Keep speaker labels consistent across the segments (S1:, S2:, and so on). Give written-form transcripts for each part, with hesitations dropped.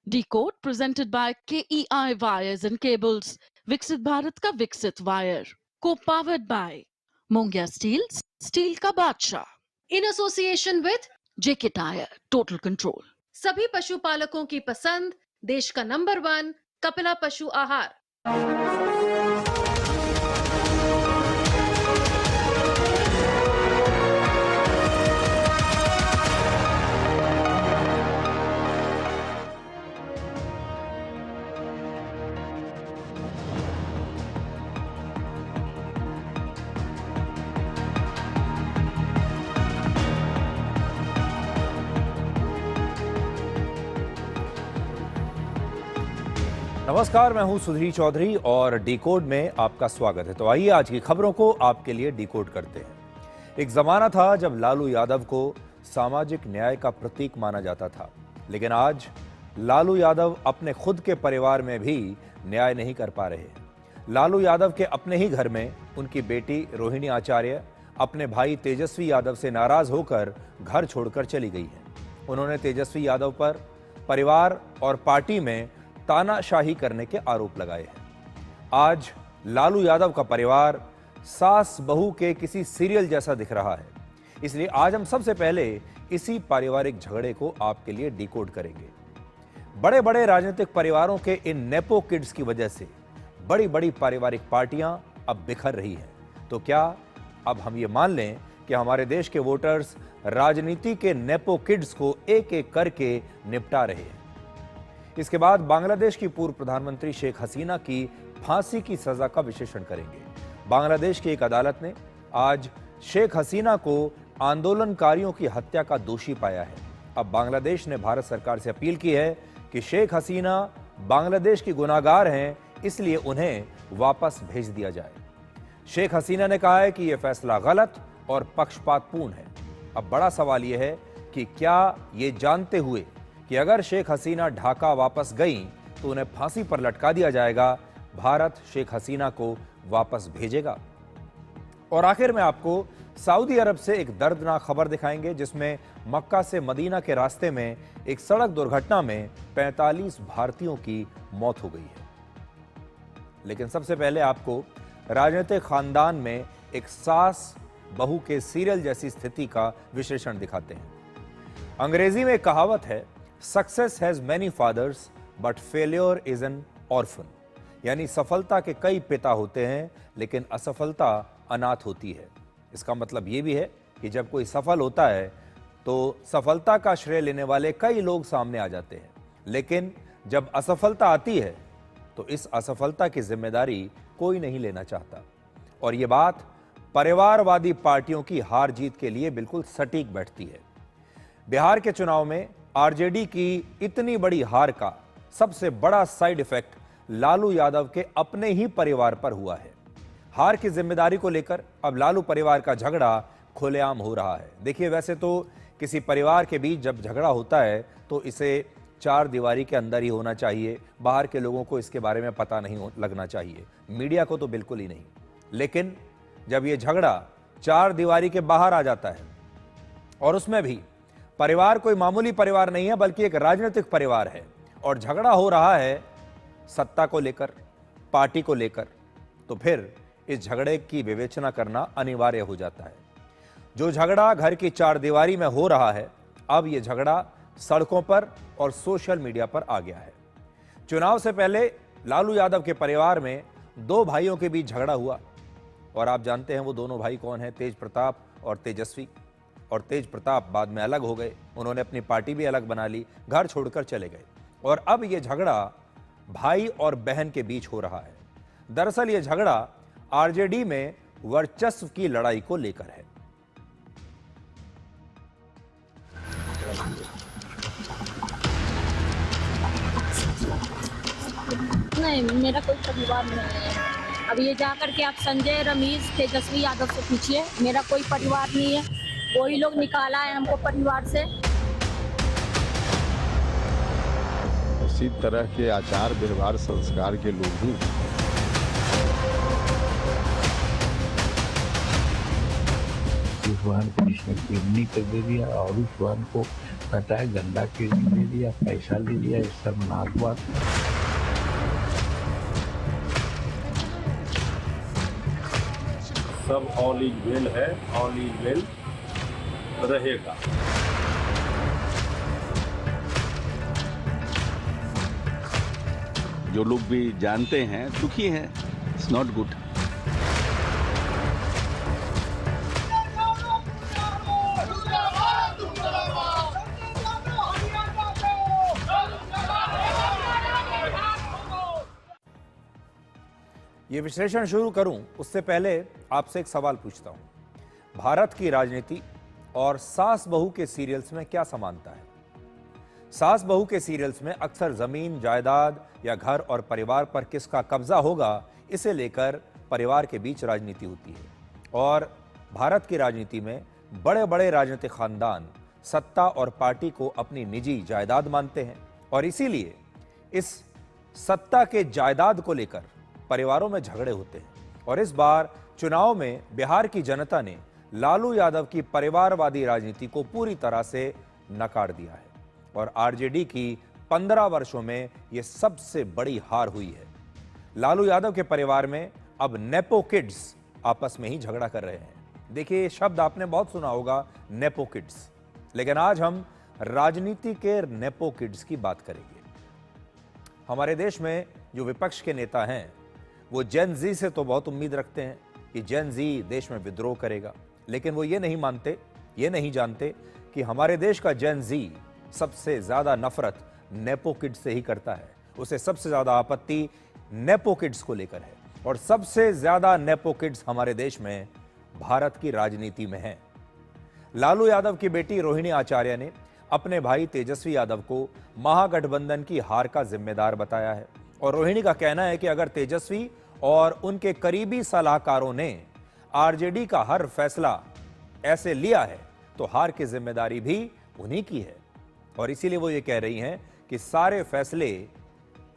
S1: Decode presented by KEI Wires and Cables. विकसित भारत का विकसित wire. Co-powered by Mongia Steels, steel का बादशाह.
S2: In association with
S1: JK Tyre, Total Control.
S2: सभी पशुपालकों की पसंद, देश का नंबर 1 कपिला पशु आहार।
S3: नमस्कार, मैं हूं सुधीर चौधरी और डिकोड में आपका स्वागत है। तो आइए आज की खबरों को आपके लिए डिकोड करते हैं। एक जमाना था जब लालू यादव को सामाजिक न्याय का प्रतीक माना जाता था, लेकिन आज लालू यादव अपने खुद के परिवार में भी न्याय नहीं कर पा रहे। लालू यादव के अपने ही घर में उनकी बेटी रोहिणी आचार्य अपने भाई तेजस्वी यादव से नाराज होकर घर छोड़कर चली गई है। उन्होंने तेजस्वी यादव पर परिवार और पार्टी में तानाशाही करने के आरोप लगाए हैं। आज लालू यादव का परिवार सास बहू के किसी सीरियल जैसा दिख रहा है। इसलिए आज हम सबसे पहले इसी पारिवारिक झगड़े को आपके लिए डिकोड करेंगे। बड़े बड़े राजनीतिक परिवारों के इन नेपो किड्स की वजह से बड़ी बड़ी पारिवारिक पार्टियां अब बिखर रही हैं। तो क्या अब हम ये मान लें कि हमारे देश के वोटर्स राजनीति के नेपो किड्स को एक एक करके निपटा रहे हैं? इसके बाद बांग्लादेश की पूर्व प्रधानमंत्री शेख हसीना की फांसी की सजा का विश्लेषण करेंगे। बांग्लादेश की एक अदालत ने आज शेख हसीना को आंदोलनकारियों की हत्या का दोषी पाया है। अब बांग्लादेश ने भारत सरकार से अपील की है कि शेख हसीना बांग्लादेश की गुनाहगार हैं, इसलिए उन्हें वापस भेज दिया जाए। शेख हसीना ने कहा है कि यह फैसला गलत और पक्षपातपूर्ण है। अब बड़ा सवाल यह है कि क्या ये जानते हुए कि अगर शेख हसीना ढाका वापस गई तो उन्हें फांसी पर लटका दिया जाएगा, भारत शेख हसीना को वापस भेजेगा? और आखिर में आपको सऊदी अरब से एक दर्दनाक खबर दिखाएंगे, जिसमें मक्का से मदीना के रास्ते में एक सड़क दुर्घटना में 45 भारतीयों की मौत हो गई है। लेकिन सबसे पहले आपको राजनीतिक खानदान में एक सास बहू के सीरियल जैसी स्थिति का विश्लेषण दिखाते हैं। अंग्रेजी में एक कहावत है, success has many fathers but failure is an orphan, यानी सफलता के कई पिता होते हैं लेकिन असफलता अनाथ होती है। इसका मतलब यह भी है कि जब कोई सफल होता है तो सफलता का श्रेय लेने वाले कई लोग सामने आ जाते हैं, लेकिन जब असफलता आती है तो इस असफलता की जिम्मेदारी कोई नहीं लेना चाहता। और यह बात परिवारवादी पार्टियों की हार जीत के लिए बिल्कुल सटीक बैठती है। बिहार के चुनाव में आरजेडी की इतनी बड़ी हार का सबसे बड़ा साइड इफेक्ट लालू यादव के अपने ही परिवार पर हुआ है। हार की जिम्मेदारी को लेकर अब लालू परिवार का झगड़ा खुलेआम हो रहा है। देखिए, वैसे तो किसी परिवार के बीच जब झगड़ा होता है तो इसे चार दीवारी के अंदर ही होना चाहिए, बाहर के लोगों को इसके बारे में पता नहीं लगना चाहिए, मीडिया को तो बिल्कुल ही नहीं। लेकिन जब यह झगड़ा चार दीवारी के बाहर आ जाता है और उसमें भी परिवार कोई मामूली परिवार नहीं है बल्कि एक राजनीतिक परिवार है और झगड़ा हो रहा है सत्ता को लेकर, पार्टी को लेकर, तो फिर इस झगड़े की विवेचना करना अनिवार्य हो जाता है। जो झगड़ा घर की चार दीवारी में हो रहा है, अब यह झगड़ा सड़कों पर और सोशल मीडिया पर आ गया है। चुनाव से पहले लालू यादव के परिवार में दो भाइयों के बीच झगड़ा हुआ और आप जानते हैं वो दोनों भाई कौन है, तेज प्रताप और तेजस्वी। और तेज प्रताप बाद में अलग हो गए, उन्होंने अपनी पार्टी भी अलग बना ली, घर छोड़कर चले गए और अब यह झगड़ा भाई और बहन के बीच हो रहा है। दरअसल यह झगड़ा आरजेडी में वर्चस्व की लड़ाई को लेकर है।
S4: नहीं, मेरा कोई परिवार नहीं है। अब ये जाकर के आप संजय, रमेश, तेजस्वी यादव से पूछिए, मेरा कोई परिवार नहीं है। वही लोग निकाला है हमको परिवार से।
S5: इसी तरह के आचार व्यवहार संस्कार के लोग ही
S6: वाहन को जिसने किडनी कर दे दिया और उस वाहन को कहता है गंदा किडनी दे दिया, पैसा ले लिया, इस शर्मनाक बात।
S7: सब ऑल इज वेल है, ऑल इज वेल रहेगा।
S8: जो लोग भी जानते हैं दुखी हैं, इट्स नॉट गुड।
S3: ये विश्लेषण शुरू करूं उससे पहले आपसे एक सवाल पूछता हूं। भारत की राजनीति और सास बहू के सीरियल्स में क्या समानता है? सास बहू के सीरियल्स में अक्सर जमीन, जायदाद या घर और परिवार पर किसका कब्जा होगा, इसे लेकर परिवार के बीच राजनीति होती है। और भारत की राजनीति में बड़े बड़े राजनीतिक खानदान सत्ता और पार्टी को अपनी निजी जायदाद मानते हैं और इसीलिए इस सत्ता के जायदाद को लेकर परिवारों में झगड़े होते हैं। और इस बार चुनाव में बिहार की जनता ने लालू यादव की परिवारवादी राजनीति को पूरी तरह से नकार दिया है और आरजेडी की 15 वर्षों में यह सबसे बड़ी हार हुई है। लालू यादव के परिवार में अब नेपो किड्स आपस में ही झगड़ा कर रहे हैं। देखिए, ये शब्द आपने बहुत सुना होगा, नेपो किड्स, लेकिन आज हम राजनीति के नेपो किड्स की बात करेंगे। हमारे देश में जो विपक्ष के नेता हैं वो जेन जी से तो बहुत उम्मीद रखते हैं कि जेन जी देश में विद्रोह करेगा, लेकिन वो ये नहीं जानते कि हमारे देश का जेन जी सबसे ज्यादा नफरत नेपो किड्स से ही करता है। उसे सबसे ज्यादा आपत्ति नेपो किड्स को लेकर है और सबसे ज्यादा नेपो किड्स हमारे देश में भारत की राजनीति में हैं। लालू यादव की बेटी रोहिणी आचार्य ने अपने भाई तेजस्वी यादव को महागठबंधन की हार का जिम्मेदार बताया है और रोहिणी का कहना है कि अगर तेजस्वी और उनके करीबी सलाहकारों ने आरजेडी का हर फैसला ऐसे लिया है तो हार की जिम्मेदारी भी उन्हीं की है और इसीलिए वो ये कह रही हैं कि सारे फैसले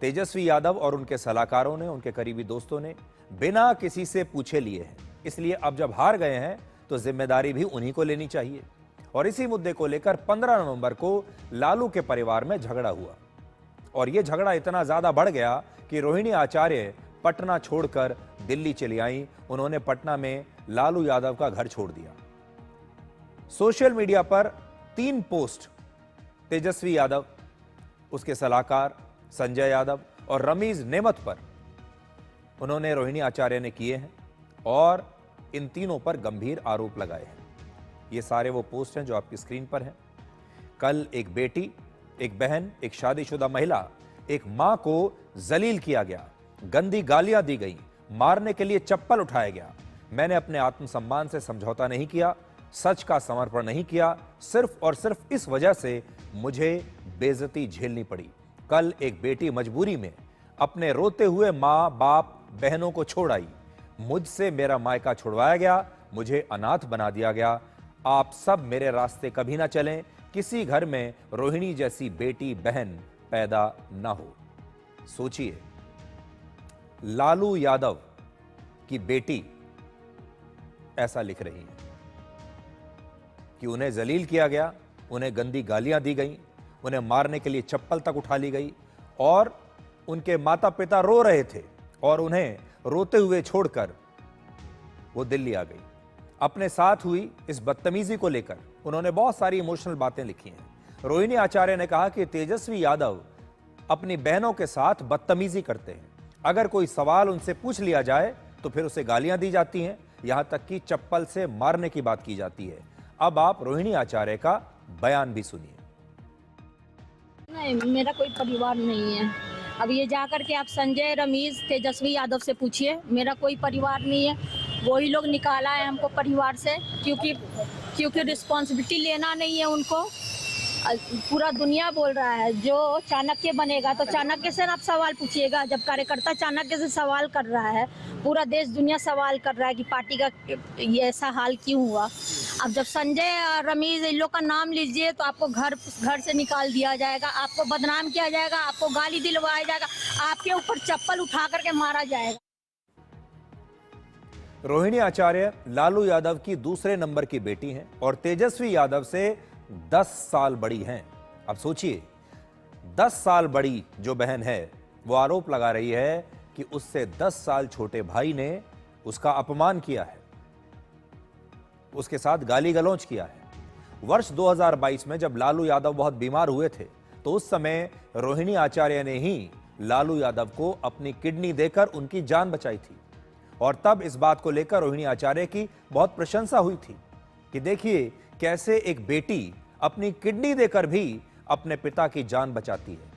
S3: तेजस्वी यादव और उनके सलाहकारों ने, उनके करीबी दोस्तों ने बिना किसी से पूछे लिए हैं। इसलिए अब जब हार गए हैं तो जिम्मेदारी भी उन्हीं को लेनी चाहिए। और इसी मुद्दे को लेकर 15 नवंबर को लालू के परिवार में झगड़ा हुआ और यह झगड़ा इतना ज्यादा बढ़ गया कि रोहिणी आचार्य पटना छोड़कर दिल्ली चली आई। उन्होंने पटना में लालू यादव का घर छोड़ दिया। सोशल मीडिया पर 3 पोस्ट तेजस्वी यादव, उसके सलाहकार संजय यादव और रमीज नेमत पर उन्होंने रोहिणी आचार्य ने किए हैं और इन तीनों पर गंभीर आरोप लगाए हैं। ये सारे वो पोस्ट हैं जो आपकी स्क्रीन पर हैं। कल एक बेटी, एक बहन, एक शादीशुदा महिला, एक मां को जलील किया गया, गंदी गालियां दी गई, मारने के लिए चप्पल उठाया गया। मैंने अपने आत्मसम्मान से समझौता नहीं किया, सच का समर्पण नहीं किया, सिर्फ और सिर्फ इस वजह से मुझे बेइज्जती झेलनी पड़ी। कल एक बेटी मजबूरी में अपने रोते हुए मां, बाप, बहनों को छोड़ आई। मुझसे मेरा मायका छुड़वाया गया, मुझे अनाथ बना दिया गया। आप सब मेरे रास्ते कभी ना चलें, किसी घर में रोहिणी जैसी बेटी बहन पैदा ना हो। सोचिए, लालू यादव की बेटी ऐसा लिख रही है कि उन्हें जलील किया गया, उन्हें गंदी गालियां दी गई, उन्हें मारने के लिए चप्पल तक उठा ली गई और उनके माता पिता रो रहे थे और उन्हें रोते हुए छोड़कर वो दिल्ली आ गई। अपने साथ हुई इस बदतमीजी को लेकर उन्होंने बहुत सारी इमोशनल बातें लिखी हैं। रोहिणी आचार्य ने कहा कि तेजस्वी यादव अपनी बहनों के साथ बदतमीजी करते हैं। अगर कोई सवाल उनसे पूछ लिया जाए तो फिर उसे गालियां दी जाती हैं, यहां तक कि चप्पल से मारने की बात की जाती है। अब आप रोहिणी आचार्य का बयान भी सुनिए।
S4: नहीं, मेरा कोई परिवार नहीं है। अब ये जाकर के आप संजय, रमीज, तेजस्वी यादव से पूछिए, मेरा कोई परिवार नहीं है। वही लोग निकाला है हमको परिवार से, क्योंकि रिस्पॉन्सिबिलिटी लेना नहीं है उनको। पूरा दुनिया बोल रहा है जो चाणक्य बनेगा तो चाणक्य से आप सवाल पूछिएगा। जब कार्यकर्ता चाणक्य से सवाल कर रहा है, पूरा देश दुनिया सवाल कर रहा है कि पार्टी का ये ऐसा हाल क्यों हुआ। अब जब संजय और रमीज इन लोग का नाम लीजिए तो आपको घर से निकाल दिया जाएगा, आपको बदनाम किया जाएगा, आपको गाली दिलवाया जाएगा, आपके ऊपर चप्पल उठा करके मारा जाएगा।
S3: रोहिणी आचार्य लालू यादव की दूसरे नंबर की बेटी हैं और तेजस्वी यादव से 10 साल बड़ी हैं। अब सोचिए, 10 साल बड़ी जो बहन है वो आरोप लगा रही है कि उससे 10 साल छोटे भाई ने उसका अपमान किया है, उसके साथ गाली गलौज किया है। वर्ष 2022 में जब लालू यादव बहुत बीमार हुए थे तो उस समय रोहिणी आचार्य ने ही लालू यादव को अपनी किडनी देकर उनकी जान बचाई थी। और तब इस बात को लेकर रोहिणी आचार्य की बहुत प्रशंसा हुई थी कि देखिए कैसे एक बेटी अपनी किडनी देकर भी अपने पिता की जान बचाती है।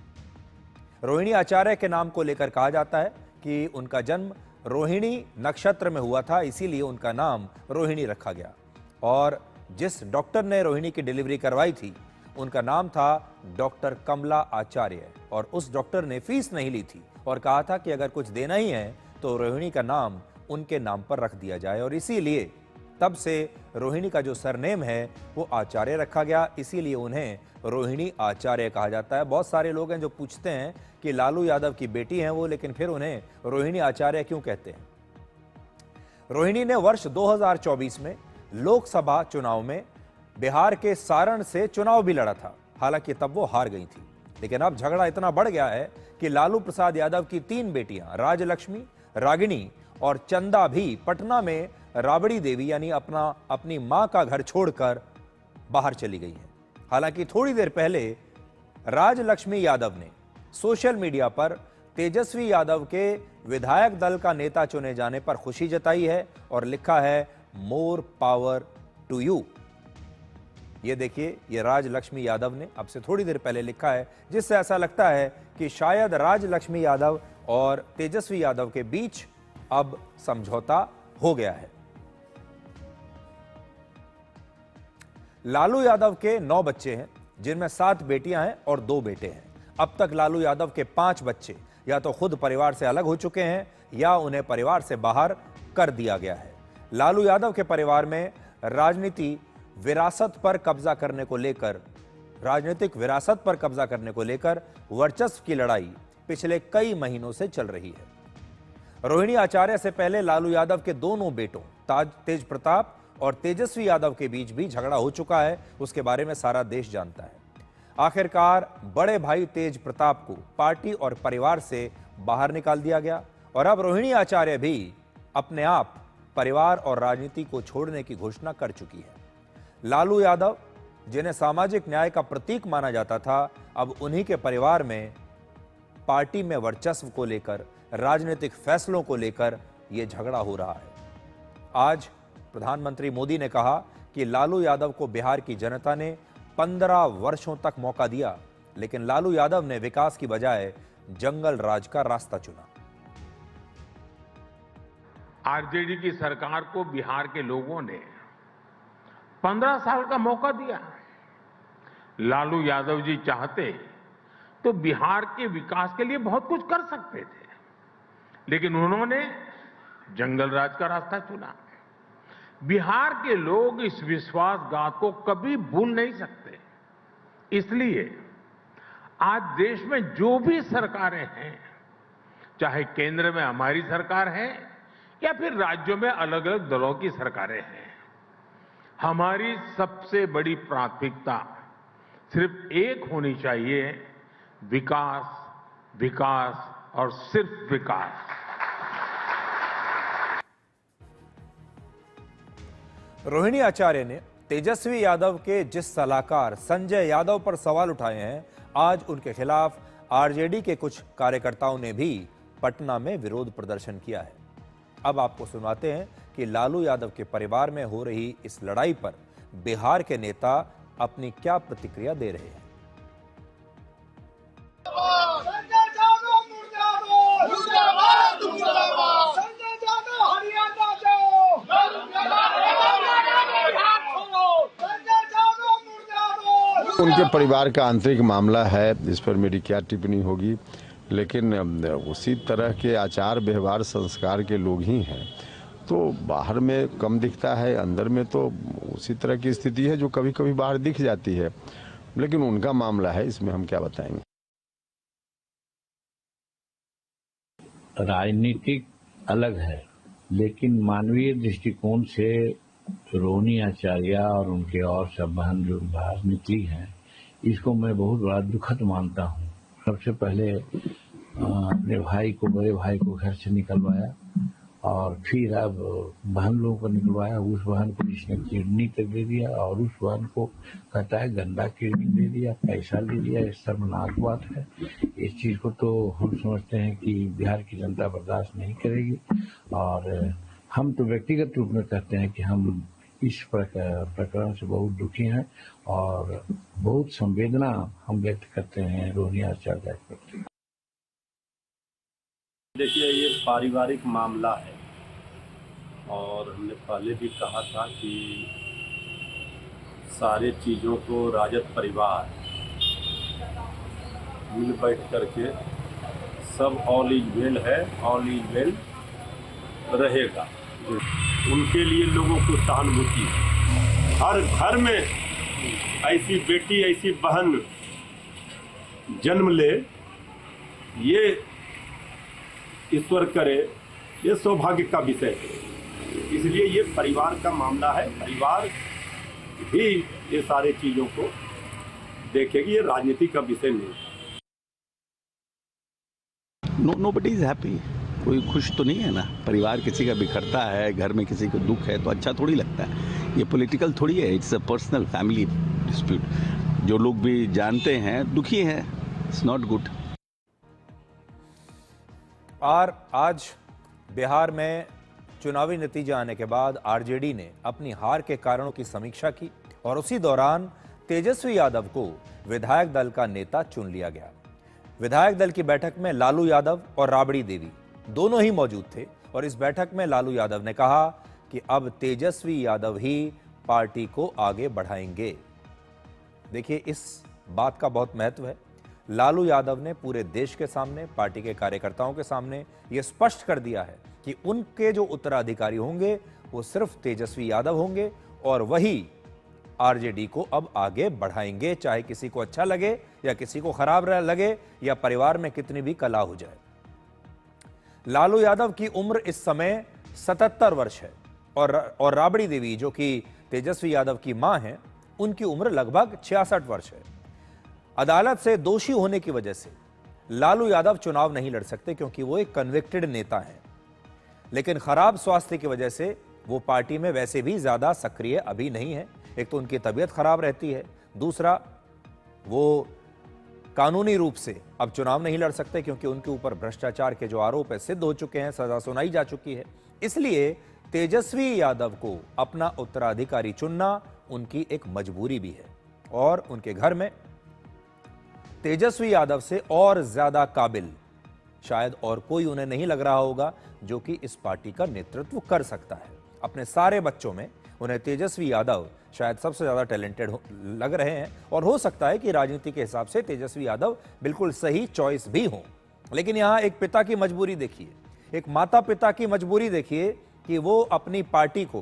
S3: रोहिणी आचार्य के नाम को लेकर कहा जाता है कि उनका जन्म रोहिणी नक्षत्र में हुआ था, इसीलिए उनका नाम रोहिणी रखा गया। और जिस डॉक्टर ने रोहिणी की डिलीवरी करवाई थी उनका नाम था डॉक्टर कमला आचार्य, और उस डॉक्टर ने फीस नहीं ली थी और कहा था कि अगर कुछ देना ही है तो रोहिणी का नाम उनके नाम पर रख दिया जाए। और इसीलिए तब से रोहिणी का जो सरनेम है वो आचार्य रखा गया, इसीलिए उन्हें रोहिणी आचार्य कहा जाता है। बहुत सारे लोग हैं जो पूछते हैं कि लालू यादव की बेटी हैं वो, लेकिन फिर उन्हें रोहिणी आचार्य क्यों कहते हैं। रोहिणी ने वर्ष 2024 में लोकसभा चुनाव में बिहार के सारण से चुनाव भी लड़ा था, हालांकि तब वो हार गई थी। लेकिन अब झगड़ा इतना बढ़ गया है कि लालू प्रसाद यादव की 3 बेटियां राजलक्ष्मी, रागिनी और चंदा भी पटना में राबड़ी देवी यानी अपनी मां का घर छोड़कर बाहर चली गई हैं। हालांकि थोड़ी देर पहले राजलक्ष्मी यादव ने सोशल मीडिया पर तेजस्वी यादव के विधायक दल का नेता चुने जाने पर खुशी जताई है और लिखा है मोर पावर टू यू। ये देखिए, ये राजलक्ष्मी यादव ने अब से थोड़ी देर पहले लिखा है, जिससे ऐसा लगता है कि शायद राजलक्ष्मी यादव और तेजस्वी यादव के बीच अब समझौता हो गया है। लालू यादव के 9 बच्चे हैं, जिनमें 7 बेटियां हैं और 2 बेटे हैं। अब तक लालू यादव के 5 बच्चे या तो खुद परिवार से अलग हो चुके हैं या उन्हें परिवार से बाहर कर दिया गया है। लालू यादव के परिवार में राजनीतिक विरासत पर कब्जा करने को लेकर वर्चस्व की लड़ाई पिछले कई महीनों से चल रही है। रोहिणी आचार्य से पहले लालू यादव के दोनों बेटों तेज प्रताप और तेजस्वी यादव के बीच भी झगड़ा हो चुका है, उसके बारे में सारा देश जानता है। आखिरकार बड़े भाई तेज प्रताप को पार्टी और परिवार से बाहर निकाल दिया गया और अब रोहिणी आचार्य भी अपने आप परिवार और राजनीति को छोड़ने की घोषणा कर चुकी है। लालू यादव, जिन्हें सामाजिक न्याय का प्रतीक माना जाता था, अब उन्हीं के परिवार में पार्टी में वर्चस्व को लेकर, राजनीतिक फैसलों को लेकर यह झगड़ा हो रहा है। आज प्रधानमंत्री मोदी ने कहा कि लालू यादव को बिहार की जनता ने 15 वर्षों तक मौका दिया, लेकिन लालू यादव ने विकास की बजाय जंगल राज का रास्ता चुना।
S9: आरजेडी की सरकार को बिहार के लोगों ने 15 साल का मौका दिया। लालू यादव जी चाहते तो बिहार के विकास के लिए बहुत कुछ कर सकते थे, लेकिन उन्होंने जंगल राज का रास्ता चुना। बिहार के लोग इस विश्वासघात को कभी भूल नहीं सकते। इसलिए आज देश में जो भी सरकारें हैं, चाहे केंद्र में हमारी सरकार है या फिर राज्यों में अलग अलग दलों की सरकारें हैं, हमारी सबसे बड़ी प्राथमिकता सिर्फ एक होनी चाहिए, विकास, विकास और सिर्फ विकास।
S3: रोहिणी आचार्य ने तेजस्वी यादव के जिस सलाहकार संजय यादव पर सवाल उठाए हैं, आज उनके खिलाफ आरजेडी के कुछ कार्यकर्ताओं ने भी पटना में विरोध प्रदर्शन किया है। अब आपको सुनाते हैं कि लालू यादव के परिवार में हो रही इस लड़ाई पर बिहार के नेता अपनी क्या प्रतिक्रिया दे रहे हैं।
S5: उनके परिवार का आंतरिक मामला है, इस पर मेरी क्या टिप्पणी होगी, लेकिन उसी तरह के आचार व्यवहार संस्कार के लोग ही हैं, तो बाहर में कम दिखता है, अंदर में तो उसी तरह की स्थिति है जो कभी कभी बाहर दिख जाती है, लेकिन उनका मामला है, इसमें हम क्या बताएंगे।
S6: राजनीतिक अलग है, लेकिन मानवीय दृष्टिकोण से रोहिणी आचार्य और उनके और सब बहन जो बाहर निकली हैं, इसको मैं बहुत बड़ा दुखद मानता हूँ। सबसे पहले अपने भाई को, बड़े भाई को घर से निकलवाया और फिर अब बहन लोगों को निकलवाया। उस बहन को इसने किडनी तक दे दिया और उस बहन को कहता है गंदा किडनी दे दिया, पैसा ले लिया। ये शर्मनाक बात है। इस चीज़ को तो हम समझते हैं कि बिहार की जनता बर्दाश्त नहीं करेगी और हम तो व्यक्तिगत रूप में कहते हैं कि हम इस प्रकरण से बहुत दुखी हैं और बहुत संवेदना हम व्यक्त करते हैं रोहिणी आचार्य के प्रति।
S7: देखिए, ये पारिवारिक मामला है और हमने पहले भी कहा था कि सारे चीज़ों को राजद परिवार मिल बैठ करके सब ऑल इज वेल है, ऑल इज वेल रहेगा। उनके लिए लोगों को सहानुभूति है। हर घर में ऐसी बेटी, ऐसी बहन जन्म ले, ये ईश्वर करे, ये सौभाग्य का विषय है। इसलिए ये परिवार का मामला है। परिवार भी ये सारे चीज़ों को देखेगी, ये राजनीति का विषय नहीं।
S8: Nobody is happy. कोई खुश तो नहीं है ना। परिवार किसी का बिखरता है, घर में किसी को दुख है तो अच्छा थोड़ी लगता है। ये पॉलिटिकल थोड़ी है, it's a personal family dispute. जो लोग भी जानते हैं दुखी हैं, इट्स नॉट गुड।
S3: और आज बिहार में चुनावी नतीजे आने के बाद आरजेडी ने अपनी हार के कारणों की समीक्षा की और उसी दौरान तेजस्वी यादव को विधायक दल का नेता चुन लिया गया। विधायक दल की बैठक में लालू यादव और राबड़ी देवी दोनों ही मौजूद थे और इस बैठक में लालू यादव ने कहा कि अब तेजस्वी यादव ही पार्टी को आगे बढ़ाएंगे। देखिए, इस बात का बहुत महत्व है। लालू यादव ने पूरे देश के सामने, पार्टी के कार्यकर्ताओं के सामने यह स्पष्ट कर दिया है कि उनके जो उत्तराधिकारी होंगे वो सिर्फ तेजस्वी यादव होंगे और वही आरजेडी को अब आगे बढ़ाएंगे, चाहे किसी को अच्छा लगे या किसी को खराब लगे या परिवार में कितनी भी कला हो जाए। लालू यादव की उम्र इस समय 77 वर्ष है और राबड़ी देवी जो कि तेजस्वी यादव की मां हैं, उनकी उम्र लगभग 66 वर्ष है। अदालत से दोषी होने की वजह से लालू यादव चुनाव नहीं लड़ सकते क्योंकि वो एक कन्विक्टेड नेता हैं, लेकिन खराब स्वास्थ्य की वजह से वो पार्टी में वैसे भी ज्यादा सक्रिय अभी नहीं है। एक तो उनकी तबीयत खराब रहती है, दूसरा वो कानूनी रूप से अब चुनाव नहीं लड़ सकते क्योंकि उनके ऊपर भ्रष्टाचार के जो आरोप है सिद्ध हो चुके हैं, सजा सुनाई जा चुकी है। इसलिए तेजस्वी यादव को अपना उत्तराधिकारी चुनना उनकी एक मजबूरी भी है और उनके घर में तेजस्वी यादव से और ज्यादा काबिल शायद और कोई उन्हें नहीं लग रहा होगा जो कि इस पार्टी का नेतृत्व कर सकता है। अपने सारे बच्चों में उन्हें तेजस्वी यादव शायद सबसे ज्यादा टैलेंटेड लग रहे हैं और हो सकता है कि राजनीति के हिसाब से तेजस्वी यादव बिल्कुल सही चॉइस भी हो। लेकिन यहां एक पिता की मजबूरी देखिए, एक माता पिता की मजबूरी देखिए कि वो अपनी पार्टी को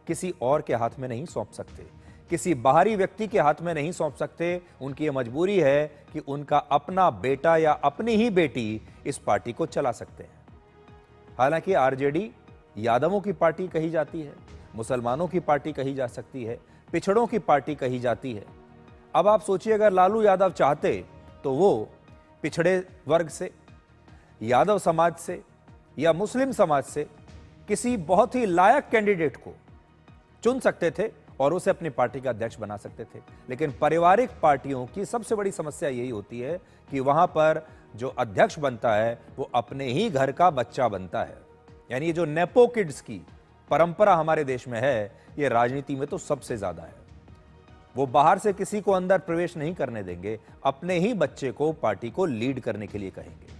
S3: किसी और के हाथ में नहीं सौंप सकते, किसी बाहरी व्यक्ति के हाथ में नहीं सौंप सकते। उनकी यह मजबूरी है कि उनका अपना बेटा या अपनी ही बेटी इस पार्टी को चला सकते हैं। हालांकि आरजेडी यादवों की पार्टी कही जाती है, मुसलमानों की पार्टी कही जा सकती है, पिछड़ों की पार्टी कही जाती है। अब आप सोचिए, अगर लालू यादव चाहते तो वो पिछड़े वर्ग से, यादव समाज से या मुस्लिम समाज से किसी बहुत ही लायक कैंडिडेट को चुन सकते थे और उसे अपनी पार्टी का अध्यक्ष बना सकते थे। लेकिन पारिवारिक पार्टियों की सबसे बड़ी समस्या यही होती है कि वहां पर जो अध्यक्ष बनता है वो अपने ही घर का बच्चा बनता है। यानी ये जो नेपो किड्स की परंपरा हमारे देश में है, ये राजनीति में तो सबसे ज्यादा है। वो बाहर से किसी को अंदर प्रवेश नहीं करने देंगे, अपने ही बच्चे को पार्टी को लीड करने के लिए कहेंगे।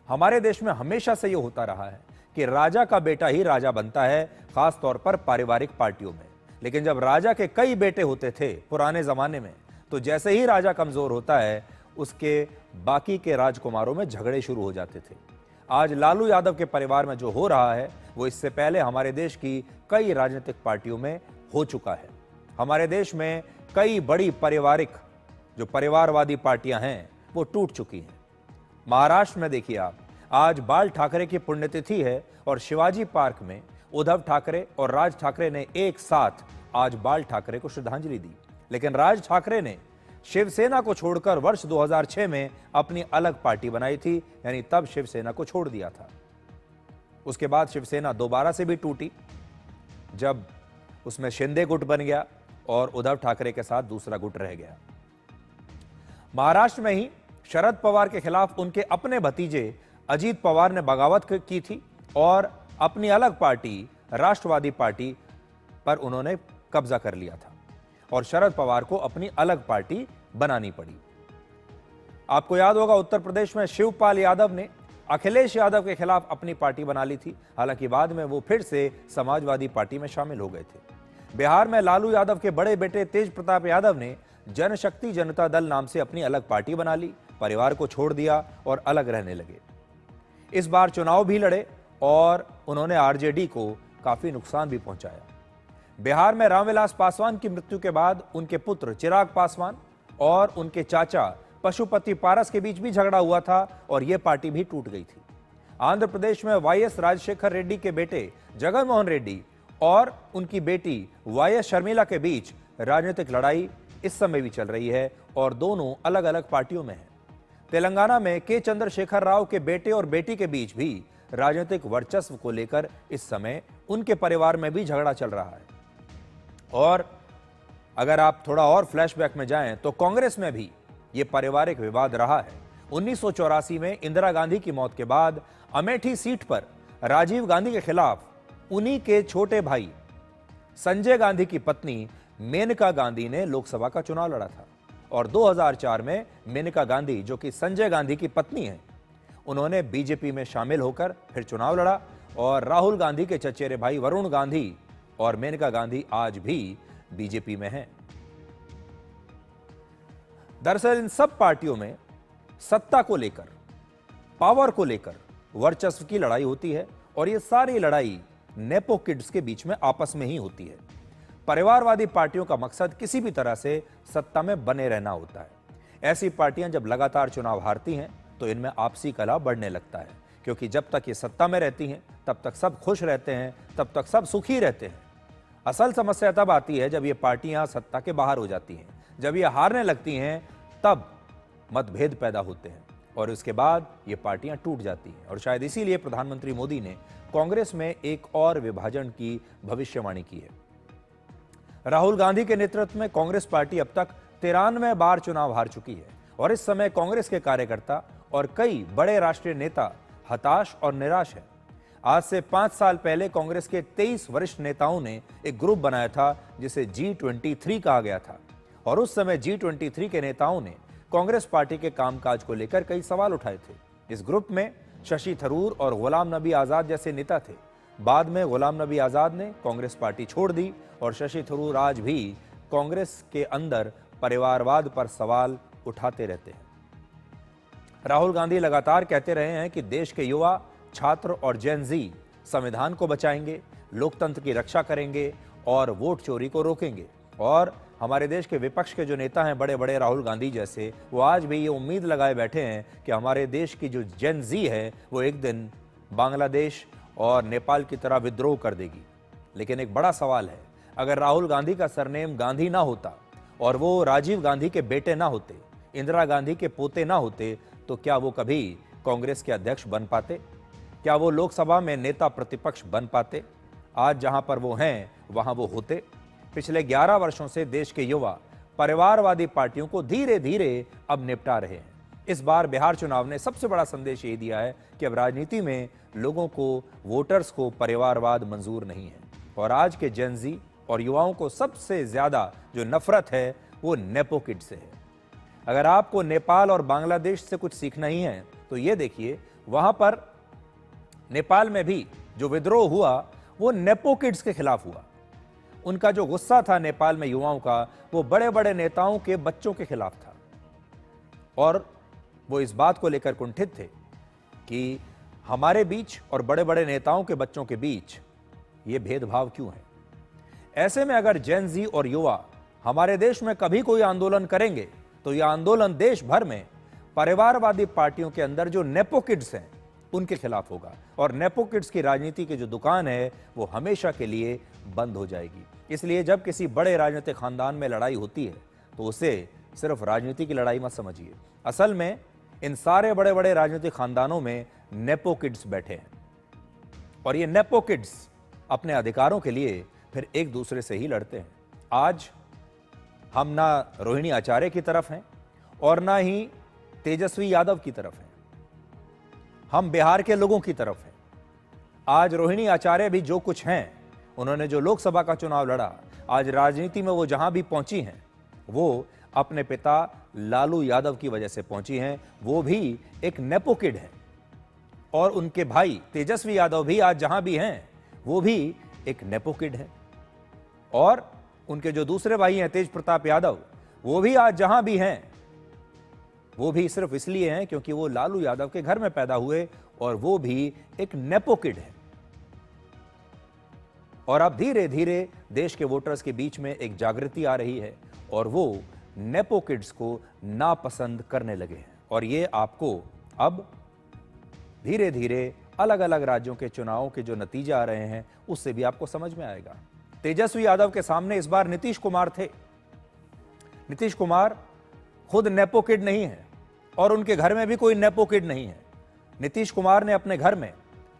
S3: हमारे देश में हमेशा से ये होता रहा है कि राजा का बेटा ही राजा बनता है, खास तौर पर पारिवारिक पार्टियों में। लेकिन जब राजा के कई बेटे होते थे पुराने जमाने में, तो जैसे ही राजा कमजोर होता है उसके बाकी के राजकुमारों में झगड़े शुरू हो जाते थे। आज लालू यादव के परिवार में जो हो रहा है वो इससे पहले हमारे देश की कई राजनीतिक पार्टियों में हो चुका है। हमारे देश में कई बड़ी पारिवारिक जो परिवारवादी पार्टियां हैं वो टूट चुकी हैं। महाराष्ट्र में देखिए आप, आज बाल ठाकरे की पुण्यतिथि है और शिवाजी पार्क में उद्धव ठाकरे और राज ठाकरे ने एक साथ आज बाल ठाकरे को श्रद्धांजलि दी। लेकिन राज ठाकरे ने शिवसेना को छोड़कर वर्ष 2006 में अपनी अलग पार्टी बनाई थी, यानी तब शिवसेना को छोड़ दिया था। उसके बाद शिवसेना दोबारा से भी टूटी जब उसमें शिंदे गुट बन गया और उद्धव ठाकरे के साथ दूसरा गुट रह गया। महाराष्ट्र में ही शरद पवार के खिलाफ उनके अपने भतीजे अजीत पवार ने बगावत की थी और अपनी अलग पार्टी राष्ट्रवादी पार्टी पर उन्होंने कब्जा कर लिया था और शरद पवार को अपनी अलग पार्टी बनानी पड़ी। आपको याद होगा उत्तर प्रदेश में शिवपाल यादव ने अखिलेश यादव के खिलाफ अपनी पार्टी बना ली थी, हालांकि बाद में वो फिर से समाजवादी पार्टी में शामिल हो गए थे। बिहार में लालू यादव के बड़े बेटे तेज प्रताप यादव ने जनशक्ति जनता दल नाम से अपनी अलग पार्टी बना ली, परिवार को छोड़ दिया और अलग रहने लगे। इस बार चुनाव भी लड़े और उन्होंने आरजेडी को काफी नुकसान भी पहुंचाया। बिहार में रामविलास पासवान की मृत्यु के बाद उनके पुत्र चिराग पासवान और उनके चाचा पशुपति पारस के बीच भी झगड़ा हुआ था और यह पार्टी भी टूट गई थी। आंध्र प्रदेश में वाईएस राजशेखर रेड्डी के बेटे जगन मोहन रेड्डी और उनकी बेटी वाईएस शर्मिला के बीच राजनीतिक लड़ाई इस समय भी चल रही है और दोनों अलग अलग पार्टियों में हैं। तेलंगाना में के चंद्रशेखर राव के बेटे और बेटी के बीच भी राजनीतिक वर्चस्व को लेकर इस समय उनके परिवार में भी झगड़ा चल रहा है। और अगर आप थोड़ा और फ्लैशबैक में जाएं तो कांग्रेस में भी यह पारिवारिक विवाद रहा है। 1984 में इंदिरा गांधी की मौत के बाद अमेठी सीट पर राजीव गांधी के खिलाफ उन्हीं के छोटे भाई संजय गांधी की पत्नी मेनका गांधी ने लोकसभा का चुनाव लड़ा था और 2004 में मेनका गांधी, जो कि संजय गांधी की पत्नी है, उन्होंने बीजेपी में शामिल होकर फिर चुनाव लड़ा और राहुल गांधी के चचेरे भाई वरुण गांधी और मेनका गांधी आज भी बीजेपी में हैं। दरअसल इन सब पार्टियों में सत्ता को लेकर, पावर को लेकर वर्चस्व की लड़ाई होती है और ये सारी लड़ाई नेपो किड्स के बीच में आपस में ही होती है। परिवारवादी पार्टियों का मकसद किसी भी तरह से सत्ता में बने रहना होता है। ऐसी पार्टियां जब लगातार चुनाव हारती हैं तो इनमें आपसी कलह बढ़ने लगता है, क्योंकि जब तक ये सत्ता में रहती हैं तब तक सब खुश रहते हैं, तब तक सब सुखी रहते हैं। असल समस्या तब आती है जब ये पार्टियां सत्ता के बाहर हो जाती हैं। जब ये हारने लगती हैं तब मतभेद पैदा होते हैं और उसके बाद ये पार्टियां टूट जाती हैं। और शायद इसीलिए प्रधानमंत्री मोदी ने कांग्रेस में एक और विभाजन की भविष्यवाणी की है। राहुल गांधी के नेतृत्व में कांग्रेस पार्टी अब तक 93 बार चुनाव हार चुकी है और इस समय कांग्रेस के कार्यकर्ता और कई बड़े राष्ट्रीय नेता हताश और निराश हैं। आज से 5 साल पहले कांग्रेस के 23 वरिष्ठ नेताओं ने एक ग्रुप बनाया था जिसे G23 कहा गया था और उस समय G23 के नेताओं ने कांग्रेस पार्टी के कामकाज को लेकर कई सवाल उठाए थे। इस ग्रुप में शशि थरूर और गुलाम नबी आजाद जैसे नेता थे। बाद में गुलाम नबी आजाद ने कांग्रेस पार्टी छोड़ दी और शशि थरूर आज भी कांग्रेस के अंदर परिवारवाद पर सवाल उठाते रहते हैं। राहुल गांधी लगातार कहते रहे हैं कि देश के युवा, छात्र और जेन जी संविधान को बचाएंगे, लोकतंत्र की रक्षा करेंगे और वोट चोरी को रोकेंगे। और हमारे देश के विपक्ष के जो नेता हैं, बड़े बड़े राहुल गांधी जैसे, वो आज भी ये उम्मीद लगाए बैठे हैं कि हमारे देश की जो जेन जी है वो एक दिन बांग्लादेश और नेपाल की तरह विद्रोह कर देगी। लेकिन एक बड़ा सवाल है, अगर राहुल गांधी का सरनेम गांधी ना होता और वो राजीव गांधी के बेटे ना होते, इंदिरा गांधी के पोते ना होते, तो क्या वो कभी कांग्रेस के अध्यक्ष बन पाते? क्या वो लोकसभा में नेता प्रतिपक्ष बन पाते? आज जहां पर वो हैं वहां वो होते? पिछले 11 वर्षों से देश के युवा परिवारवादी पार्टियों को धीरे धीरे अब निपटा रहे हैं। इस बार बिहार चुनाव ने सबसे बड़ा संदेश ये दिया है कि अब राजनीति में लोगों को, वोटर्स को परिवारवाद मंजूर नहीं है और आज के जेन जी और युवाओं को सबसे ज्यादा जो नफरत है वो नेपो किड से है। अगर आपको नेपाल और बांग्लादेश से कुछ सीखना ही है तो ये देखिए, वहां पर नेपाल में भी जो विद्रोह हुआ वो नेपो किड्स के खिलाफ हुआ। उनका जो गुस्सा था नेपाल में युवाओं का, वो बड़े बड़े नेताओं के बच्चों के खिलाफ था और वो इस बात को लेकर कुंठित थे कि हमारे बीच और बड़े बड़े नेताओं के बच्चों के बीच ये भेदभाव क्यों है। ऐसे में अगर जेन जी और युवा हमारे देश में कभी कोई आंदोलन करेंगे तो यह आंदोलन देश भर में परिवारवादी पार्टियों के अंदर जो नेपो किड्स हैं उनके खिलाफ होगा और नेपो किड्स की राजनीति की जो दुकान है वो हमेशा के लिए बंद हो जाएगी। इसलिए जब किसी बड़े राजनीतिक खानदान में लड़ाई होती है तो उसे सिर्फ राजनीति की लड़ाई मत समझिए। असल में इन सारे बड़े बड़े राजनीतिक खानदानों में नेपो किड्स बैठे हैं और ये नेपो किड्स अपने अधिकारों के लिए फिर एक दूसरे से ही लड़ते हैं। आज हम ना रोहिणी आचार्य की तरफ हैं और ना ही तेजस्वी यादव की तरफ हैं, हम बिहार के लोगों की तरफ हैं। आज रोहिणी आचार्य भी जो कुछ हैं, उन्होंने जो लोकसभा का चुनाव लड़ा, आज राजनीति में वो जहां भी पहुंची हैं वो अपने पिता लालू यादव की वजह से पहुंची हैं। वो भी एक नेपो किड है और उनके भाई तेजस्वी यादव भी आज जहां भी हैं वो भी एक नेपो किड है और उनके जो दूसरे भाई हैं तेज प्रताप यादव, वो भी आज जहां भी हैं वो भी सिर्फ इसलिए हैं क्योंकि वो लालू यादव के घर में पैदा हुए और वो भी एक नेपो किड है। और अब धीरे धीरे देश के वोटर्स के बीच में एक जागृति आ रही है और वो नेपो किड्स को नापसंद करने लगे हैं और ये आपको अब धीरे धीरे अलग अलग राज्यों के चुनावों के जो नतीजे आ रहे हैं उससे भी आपको समझ में आएगा। तेजस्वी यादव के सामने इस बार नीतीश कुमार थे। नीतीश कुमार खुद नेपो किड नहीं है और उनके घर में भी कोई नेपो किड नहीं है। नीतीश कुमार ने अपने घर में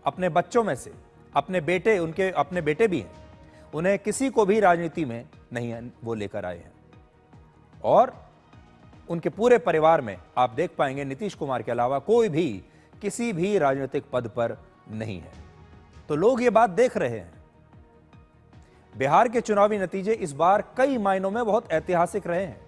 S3: अपने बच्चों में से अपने बेटे, उनके अपने बेटे भी हैं, उन्हें किसी को भी राजनीति में नहीं है वो लेकर आए हैं और उनके पूरे परिवार में आप देख पाएंगे नीतीश कुमार के अलावा कोई भी किसी भी राजनीतिक पद पर नहीं है। तो लोग ये बात देख रहे हैं। बिहार के चुनावी नतीजे इस बार कई मायनों में बहुत ऐतिहासिक रहे हैं।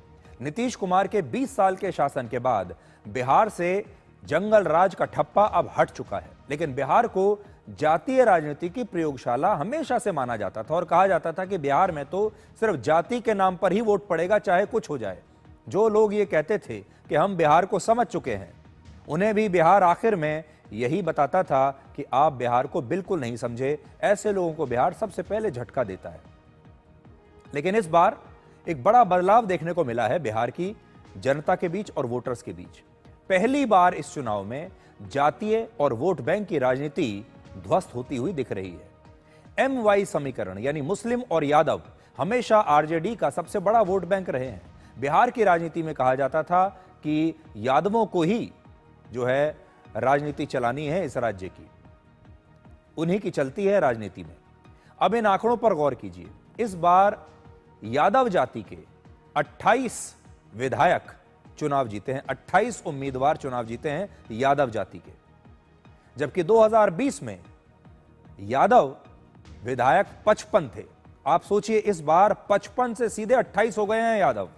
S3: नीतीश कुमार के 20 साल के शासन के बाद बिहार से जंगल राज का ठप्पा अब हट चुका है, लेकिन बिहार को जातीय राजनीति की प्रयोगशाला हमेशा से माना जाता था और कहा जाता था कि बिहार में तो सिर्फ जाति के नाम पर ही वोट पड़ेगा चाहे कुछ हो जाए। जो लोग ये कहते थे कि हम बिहार को समझ चुके हैं, उन्हें भी बिहार आखिर में यही बताता था कि आप बिहार को बिल्कुल नहीं समझे। ऐसे लोगों को बिहार सबसे पहले झटका देता है। लेकिन इस बार एक बड़ा बदलाव देखने को मिला है बिहार की जनता के बीच और वोटर्स के बीच। पहली बार इस चुनाव में जातीय और वोट बैंक की राजनीति ध्वस्त होती हुई दिख रही है। MY समीकरण यानी मुस्लिम और यादव हमेशा RJD का सबसे बड़ा वोट बैंक रहे हैं। बिहार की राजनीति में कहा जाता था कि यादवों को ही जो है राजनीति चलानी है इस राज्य की, उन्हीं की चलती है राजनीति में। अब इन आंकड़ों पर गौर कीजिए। इस बार यादव जाति के 28 विधायक चुनाव जीते हैं, 28 उम्मीदवार चुनाव जीते हैं यादव जाति के, जबकि 2020 में यादव विधायक 55 थे। आप सोचिए इस बार 55 से सीधे 28 हो गए हैं यादव।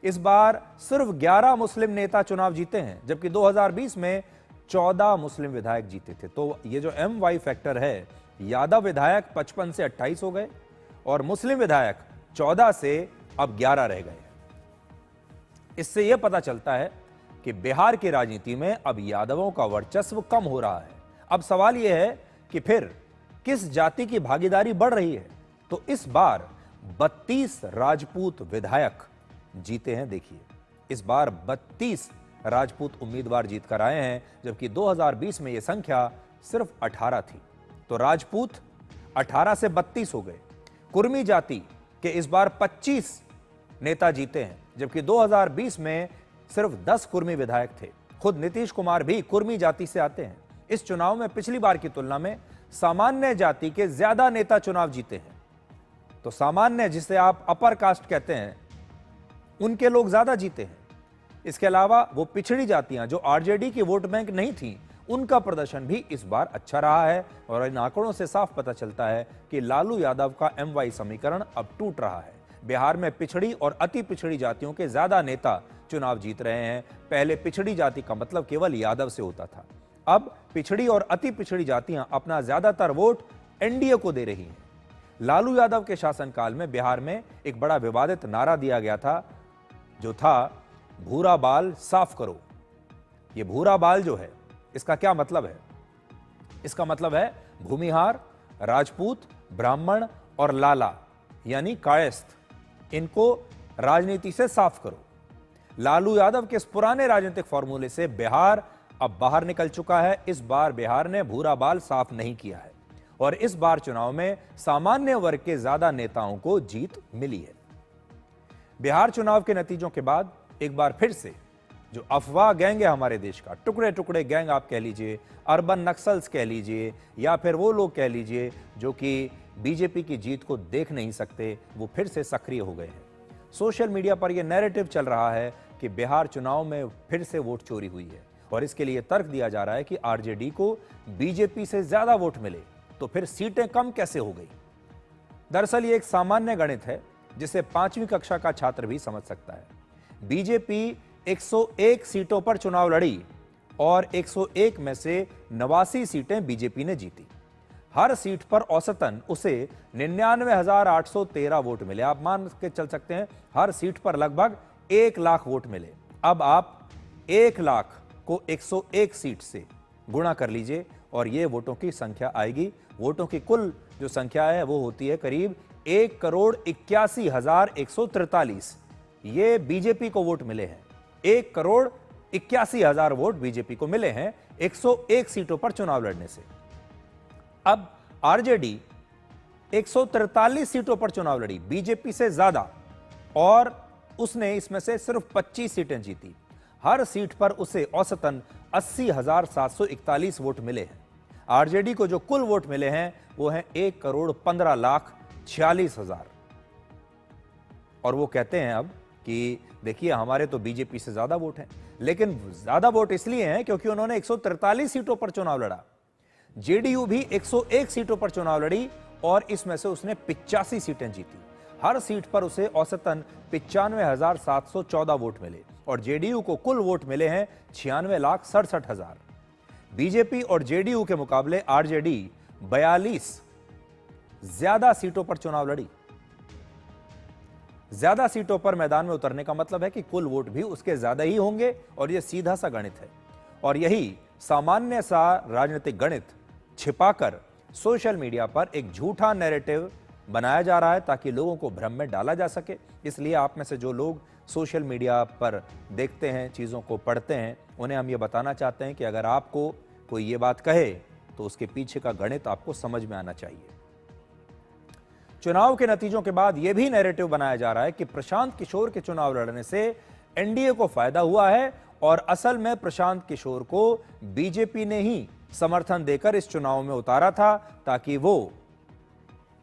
S3: इस बार सिर्फ 11 मुस्लिम नेता चुनाव जीते हैं, जबकि 2020 में 14 मुस्लिम विधायक जीते थे। तो ये जो MY फैक्टर है, यादव विधायक 55 से 28 हो गए और मुस्लिम विधायक 14 से अब 11 रह गए। इससे यह पता चलता है कि बिहार की राजनीति में अब यादवों का वर्चस्व कम हो रहा है। अब सवाल यह है कि फिर किस जाति की भागीदारी बढ़ रही है। तो इस बार 32 राजपूत विधायक जीते हैं। देखिए इस बार 32 राजपूत उम्मीदवार जीत कर आए हैं, जबकि 2020 में यह संख्या सिर्फ 18 थी। तो राजपूत 18 से 32 हो गए। कुर्मी जाति के इस बार 25 नेता जीते हैं, जबकि 2020 में सिर्फ 10 कुर्मी विधायक थे। खुद नीतीश कुमार भी कुर्मी जाति से आते हैं। इस चुनाव में पिछली बार की तुलना में सामान्य जाति के ज्यादा नेता चुनाव जीते हैं। तो सामान्य, जिसे आप अपर कास्ट कहते हैं, उनके लोग ज्यादा जीते हैं। इसके अलावा वो पिछड़ी जातियां जो RJD की वोट बैंक नहीं थी, उनका प्रदर्शन भी इस बार अच्छा रहा है। और इन आंकड़ों से साफ पता चलता है कि लालू यादव का MY समीकरण अब टूट रहा है। बिहार में पिछड़ी और अति पिछड़ी जातियों के ज्यादा नेता चुनाव जीत रहे हैं। पहले पिछड़ी जाति का मतलब केवल यादव से होता था, अब पिछड़ी और अति पिछड़ी जातियां अपना ज्यादातर वोट NDA को दे रही हैं। लालू यादव के शासनकाल में बिहार में एक बड़ा विवादित नारा दिया गया था, जो था भूरा बाल साफ करो। ये भूरा बाल जो है, इसका क्या मतलब है? इसका मतलब है भूमिहार, राजपूत, ब्राह्मण और लाला यानी कायस्थ, इनको राजनीति से साफ करो। लालू यादव के इस पुराने राजनीतिक फॉर्मूले से बिहार अब बाहर निकल चुका है। इस बार बिहार ने भूरा बाल साफ नहीं किया है और इस बार चुनाव में सामान्य वर्ग के ज्यादा नेताओं को जीत मिली है। बिहार चुनाव के नतीजों के बाद एक बार फिर से जो अफवाह गैंग है हमारे देश का, टुकड़े टुकड़े गैंग आप कह लीजिए, अर्बन नक्सल्स कह लीजिए, या फिर वो लोग कह लीजिए जो कि बीजेपी की जीत को देख नहीं सकते, वो फिर से सक्रिय हो गए हैं। सोशल मीडिया पर यह नैरेटिव चल रहा है कि बिहार चुनाव में फिर से वोट चोरी हुई है और इसके लिए तर्क दिया जा रहा है कि आरजेडी को बीजेपी से ज्यादा वोट मिले तो फिर सीटें कम कैसे हो गई। दरअसल ये एक सामान्य गणित है जिसे 5वीं कक्षा का छात्र भी समझ सकता है। बीजेपी 101 सीटों पर चुनाव लड़ी और 101 में से 89 सीटें बीजेपी ने जीती। हर सीट पर औसतन उसे 99,813 वोट मिले। आप मान के चल सकते हैं हर सीट पर लगभग 1 लाख वोट मिले। अब आप 1 लाख को 101 सीट से गुणा कर लीजिए और ये वोटों की संख्या आएगी। वोटों की कुल जो संख्या है वो होती है करीब 1,81,143। ये बीजेपी को वोट मिले हैं। 1,81,000 वोट बीजेपी को मिले हैं 101 सीटों पर चुनाव लड़ने से। अब आरजेडी 143 सीटों पर चुनाव लड़ी, बीजेपी से ज्यादा, और उसने इसमें से सिर्फ 25 सीटें जीती। हर सीट पर उसे औसतन 80,741 वोट मिले हैं। आरजेडी को जो कुल वोट मिले हैं वो हैं 1,15,46,000। और वो कहते हैं अब कि देखिए हमारे तो बीजेपी से ज्यादा वोट हैं, लेकिन ज्यादा वोट इसलिए हैं क्योंकि उन्होंने 143 सीटों पर चुनाव लड़ा। जेडीयू भी 101 सीटों पर चुनाव लड़ी और इसमें से उसने 85 सीटें जीती। हर सीट पर उसे औसतन 95,714 वोट मिले और जेडीयू को कुल वोट मिले हैं 96,67,000। बीजेपी और जेडीयू के मुकाबले आरजेडी 42 ज्यादा सीटों पर चुनाव लड़ी। ज्यादा सीटों पर मैदान में उतरने का मतलब है कि कुल वोट भी उसके ज्यादा ही होंगे और यह सीधा सा गणित है। और यही सामान्य सा राजनीतिक गणित छिपाकर सोशल मीडिया पर एक झूठा नैरेटिव बनाया जा रहा है ताकि लोगों को भ्रम में डाला जा सके। इसलिए आप में से जो लोग सोशल मीडिया पर देखते हैं, चीज़ों को पढ़ते हैं, उन्हें हम ये बताना चाहते हैं कि अगर आपको कोई ये बात कहे तो उसके पीछे का गणित आपको समझ में आना चाहिए। चुनाव के नतीजों के बाद यह भी नैरेटिव बनाया जा रहा है कि प्रशांत किशोर के चुनाव लड़ने से एनडीए को फायदा हुआ है और असल में प्रशांत किशोर को बीजेपी ने ही समर्थन देकर इस चुनाव में उतारा था ताकि वो